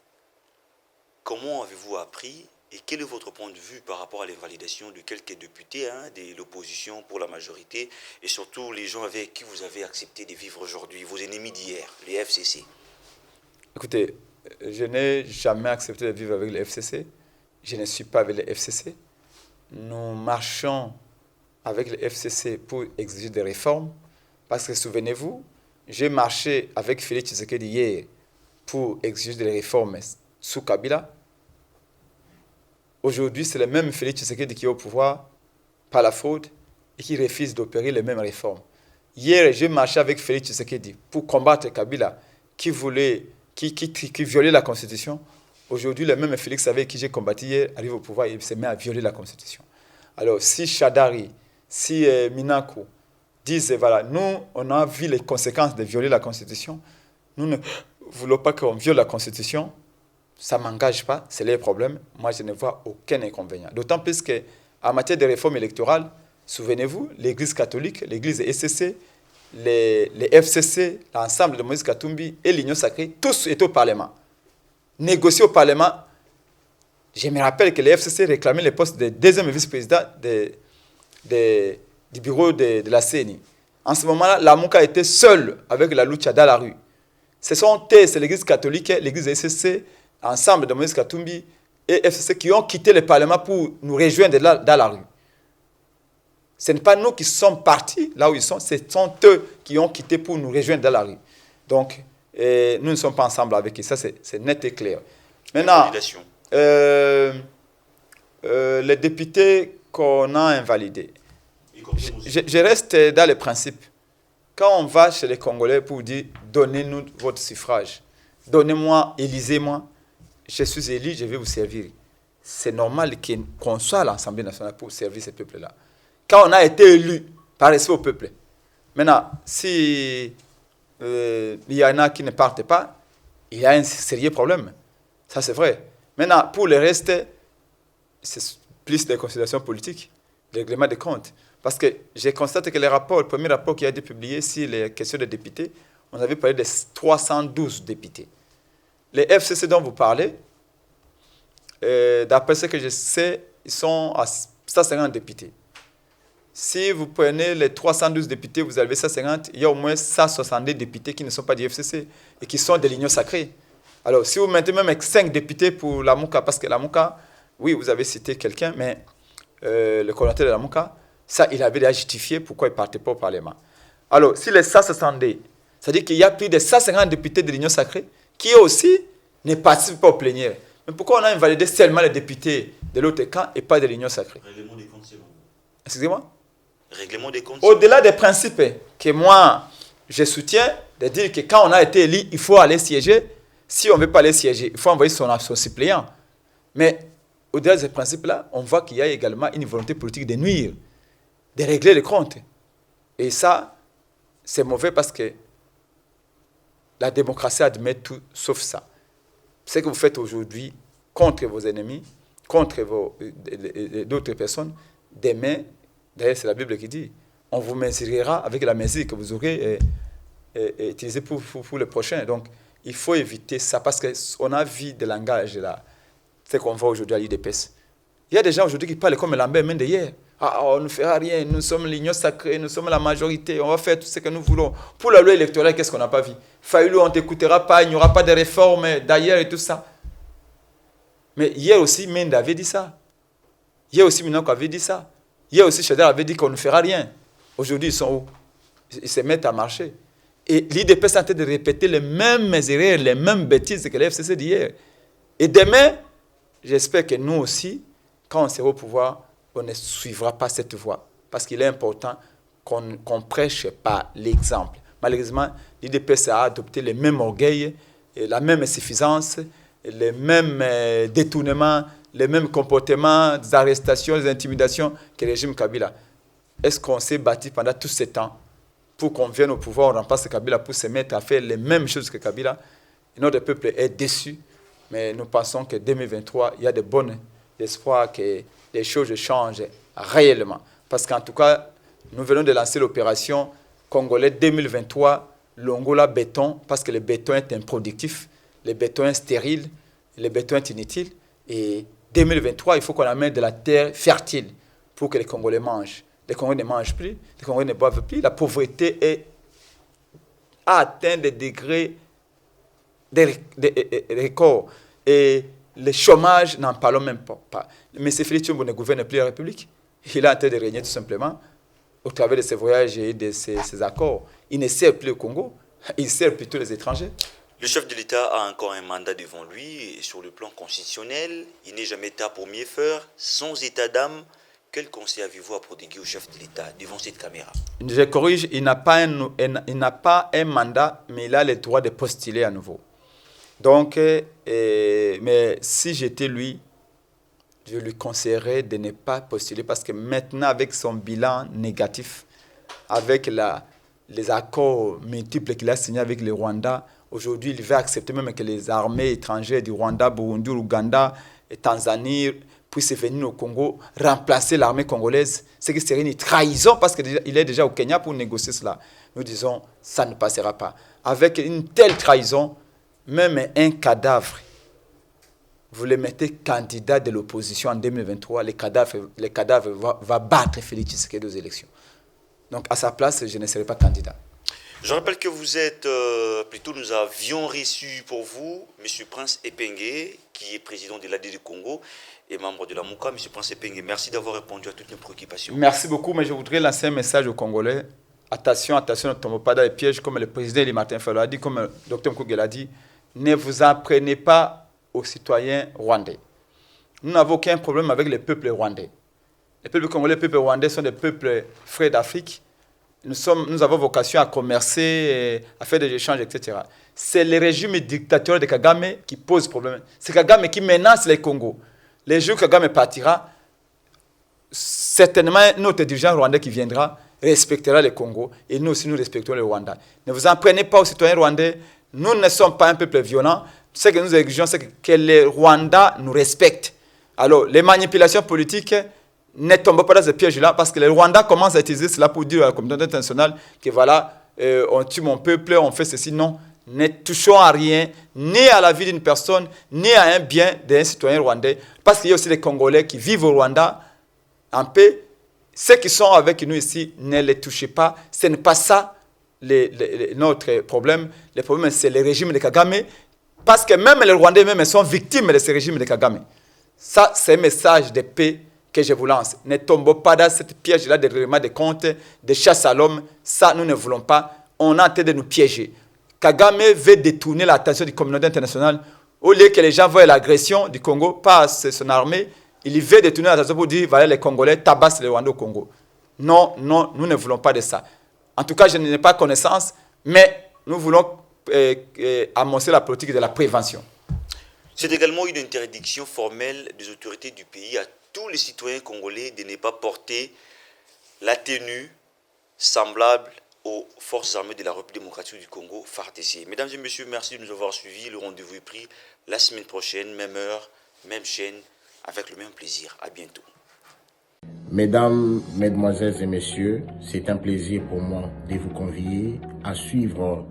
Comment avez-vous appris et quel est votre point de vue par rapport à l'invalidation de quelques députés de l'opposition pour la majorité et surtout les gens avec qui vous avez accepté de vivre aujourd'hui, vos ennemis d'hier, les FCC? Écoutez, je n'ai jamais accepté de vivre avec les FCC. Je ne suis pas avec les FCC. Nous marchons avec les FCC pour exiger des réformes parce que souvenez-vous, j'ai marché avec Félix Tshisekedi hier pour exiger des réformes sous Kabila. Aujourd'hui, c'est le même Félix Tshisekedi qui est au pouvoir par la fraude et qui refuse d'opérer les mêmes réformes. Hier, j'ai marché avec Félix Tshisekedi pour combattre Kabila qui violait la Constitution. Aujourd'hui, le même Félix avec qui j'ai combattu hier arrive au pouvoir et il se met à violer la Constitution. Alors, si Chadari, si Minaku disent, voilà, nous, on a vu les conséquences de violer la Constitution, nous ne voulons pas qu'on viole la Constitution, ça ne m'engage pas, c'est les problèmes. Moi, je ne vois aucun inconvénient. D'autant plus qu'en matière de réforme électorale, souvenez-vous, l'Église catholique, l'Église SCC, les FCC, l'ensemble de Moïse Katumbi et l'Union sacrée, tous étaient au Parlement. Négocier au Parlement, je me rappelle que les FCC réclamaient le poste de deuxième vice-président du bureau de la CENI. En ce moment-là, la Mouka était seule avec la lucha dans la rue. C'est l'Église catholique, l'Église SCC, ensemble de Moïse Katumbi et FCC qui ont quitté le Parlement pour nous rejoindre dans la rue. Ce n'est pas nous qui sommes partis là où ils sont, ce sont eux qui ont quitté pour nous rejoindre dans la rue. Donc, nous ne sommes pas ensemble avec eux, ça c'est net et clair. Maintenant, les députés qu'on a invalidés, je reste dans le principe. Quand on va chez les Congolais pour dire « Donnez-nous votre suffrage, donnez-moi, élisez-moi, je suis élu, je vais vous servir ». C'est normal qu'on soit à l'Assemblée nationale pour servir ce peuple-là. Quand on a été élu par respect au peuple. Maintenant, si il y en a qui ne partent pas, il y a un sérieux problème. Ça, c'est vrai. Maintenant, pour le reste, c'est plus des considérations politiques, le règlement des comptes. Parce que j'ai constaté que le premier rapport qui a été publié sur les questions des députés, on avait parlé de 312 députés. Les FCC dont vous parlez, d'après ce que je sais, ils sont à 150 députés. Si vous prenez les 312 députés, vous avez 150, il y a au moins 170 députés qui ne sont pas du FCC et qui sont de l'Union sacrée. Alors, si vous mettez même 5 députés pour la Mouka, parce que la Mouka, oui, vous avez cité quelqu'un, mais le coordinateur de la Mouka, ça, il avait déjà justifié pourquoi il ne partait pas au Parlement. Alors, si les 170, c'est-à-dire qu'il y a plus de 150 députés de l'Union sacrée qui aussi ne participent pas aux plénières. Mais pourquoi on a invalidé seulement les députés de l'autre camp et pas de l'Union sacrée? Règlement des comptes, c'est bon. Excusez-moi? Règlement des comptes. Au-delà des principes que moi, je soutiens, de dire que quand on a été élu, il faut aller siéger. Si on ne veut pas aller siéger, il faut envoyer son suppléant. Mais au-delà de ces principes-là, on voit qu'il y a également une volonté politique de nuire, de régler les comptes. Et ça, c'est mauvais parce que la démocratie admet tout sauf ça. Ce que vous faites aujourd'hui contre vos ennemis, contre d'autres personnes, demain, d'ailleurs c'est la Bible qui dit, on vous mesurera avec la mesure que vous aurez utilisée pour le prochain. Donc, il faut éviter ça parce qu'on a vu des langages là, ce qu'on voit aujourd'hui à l'IDPS. Il y a des gens aujourd'hui qui parlent comme Lambert Mende hier. Ah, on ne fera rien, nous sommes l'union sacrée, nous sommes la majorité, on va faire tout ce que nous voulons. Pour la loi électorale, qu'est-ce qu'on n'a pas vu? Fayoulou, on ne t'écoutera pas, il n'y aura pas de réforme d'ailleurs et tout ça. Mais hier aussi, Mende avait dit ça. Hier aussi, Minoko avait dit ça. Hier aussi, Chadar avait dit qu'on ne fera rien. Aujourd'hui, ils sont où? Ils se mettent à marcher. Et l'IDP est en train de répéter les mêmes erreurs, les mêmes bêtises que l'FCC d'hier. Et demain, j'espère que nous aussi, quand on sera au pouvoir, on ne suivra pas cette voie. Parce qu'il est important qu'on prêche par l'exemple. Malheureusement, l'IDPS a adopté les mêmes orgueils, la même insuffisance, les mêmes détournements, les mêmes comportements, des arrestations, des intimidations que le régime Kabila. Est-ce qu'on s'est battu pendant tout ce temps pour qu'on vienne au pouvoir, on remplace Kabila pour se mettre à faire les mêmes choses que Kabila. Et notre peuple est déçu. Mais nous pensons que 2023, il y a de bonnes espoirs que les choses changent réellement. Parce qu'en tout cas, nous venons de lancer l'opération Congolais 2023, l'Angola béton, parce que le béton est improductif, le béton est stérile, le béton est inutile. Et 2023, il faut qu'on amène de la terre fertile pour que les Congolais mangent. Les Congolais ne mangent plus, les Congolais ne boivent plus. La pauvreté a atteint des degrés des records. Et le chômage, n'en parlons même pas. Mais Félix Tshombo ne gouverne plus la République. Il est en train de régner tout simplement au travers de ses voyages et de ses accords. Il ne sert plus le Congo, il sert plutôt les étrangers. Le chef de l'État a encore un mandat devant lui et sur le plan constitutionnel, il n'est jamais tard pour mieux faire. Sans état d'âme, quel conseil avez-vous à prodiguer au chef de l'État devant cette caméra? Je corrige, il n'a pas un mandat, mais il a le droit de postuler à nouveau. Donc, mais si j'étais lui, je lui conseillerais de ne pas postuler parce que maintenant, avec son bilan négatif, avec les accords multiples qu'il a signés avec le Rwanda, aujourd'hui, il va accepter même que les armées étrangères du Rwanda, Burundi, Ouganda et Tanzanie puissent venir au Congo remplacer l'armée congolaise. Ce qui serait une trahison parce qu'il est déjà au Kenya pour négocier cela. Nous disons, ça ne passera pas. Avec une telle trahison, même un cadavre, vous le mettez candidat de l'opposition en 2023, les cadavres va battre Félix Tshisekedi aux élections. Donc à sa place, je ne serai pas candidat. Je rappelle que vous êtes, nous avions reçu pour vous M. Prince Epenge, qui est président de l'AD du Congo et membre de la MOUCA. M. Prince Epenge, merci d'avoir répondu à toutes nos préoccupations. Merci beaucoup, mais je voudrais lancer un message aux Congolais. Attention, ne tombez pas dans les pièges, comme le président Eli Martin Fayulu a dit, comme le docteur Mkougel a dit. Ne vous en prenez pas aux citoyens rwandais. Nous n'avons aucun problème avec les peuples rwandais. Les peuples congolais, les peuples rwandais sont des peuples frères d'Afrique. Nous avons vocation à commercer, à faire des échanges, etc. C'est le régime dictatorial de Kagame qui pose problème. C'est Kagame qui menace les Congos. Les jours où Kagame partira, certainement notre dirigeant rwandais qui viendra respectera le Congo et nous aussi nous respectons le Rwanda. Ne vous en prenez pas aux citoyens rwandais. Nous ne sommes pas un peuple violent. Ce que nous exigeons, c'est que les Rwandais nous respectent. Alors, les manipulations politiques ne tombent pas dans ce piège-là parce que les Rwandais commencent à utiliser cela pour dire à la communauté internationale que voilà, on tue mon peuple, on fait ceci. Non, ne touchons à rien, ni à la vie d'une personne, ni à un bien d'un citoyen rwandais. Parce qu'il y a aussi les Congolais qui vivent au Rwanda en paix. Ceux qui sont avec nous ici, ne les touchez pas. Ce n'est pas ça notre problème. Le problème, c'est le régime de Kagame. Parce que même les Rwandais même sont victimes de ce régime de Kagame. Ça, c'est un message de paix que je vous lance. Ne tombons pas dans cette piège-là de règlement de comptes, de chasse à l'homme. Ça, nous ne voulons pas. On est en train de nous piéger. Kagame veut détourner l'attention de la communauté internationale. Au lieu que les gens voient l'agression du Congo par son armée, il veut détourner l'attention pour dire voilà, les Congolais tabassent les Rwandais au Congo. Non, non, nous ne voulons pas de ça. En tout cas, je n'ai pas connaissance, mais nous voulons amorcer la politique de la prévention. C'est également une interdiction formelle des autorités du pays à tous les citoyens congolais de ne pas porter la tenue semblable aux forces armées de la République démocratique du Congo, FARDC. Mesdames et messieurs, merci de nous avoir suivis. Le rendez-vous est pris la semaine prochaine, même heure, même chaîne, avec le même plaisir. À bientôt. Mesdames, Mesdemoiselles et Messieurs, c'est un plaisir pour moi de vous convier à suivre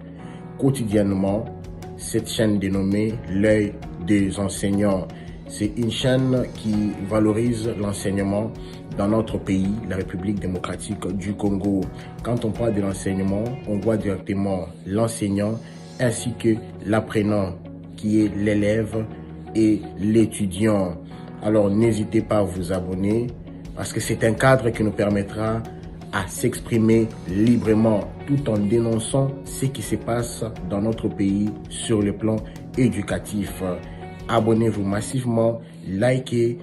quotidiennement cette chaîne dénommée L'œil des enseignants. C'est une chaîne qui valorise l'enseignement dans notre pays, la République démocratique du Congo. Quand on parle de l'enseignement, on voit directement l'enseignant ainsi que l'apprenant qui est l'élève et l'étudiant. Alors n'hésitez pas à vous abonner parce que c'est un cadre qui nous permettra à s'exprimer librement tout en dénonçant ce qui se passe dans notre pays sur le plan éducatif. Abonnez-vous massivement, likez,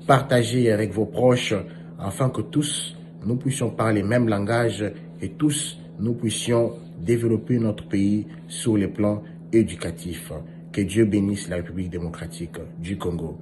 partagez avec vos proches afin que tous nous puissions parler le même langage et tous nous puissions développer notre pays sur le plan éducatif. Que Dieu bénisse la République démocratique du Congo.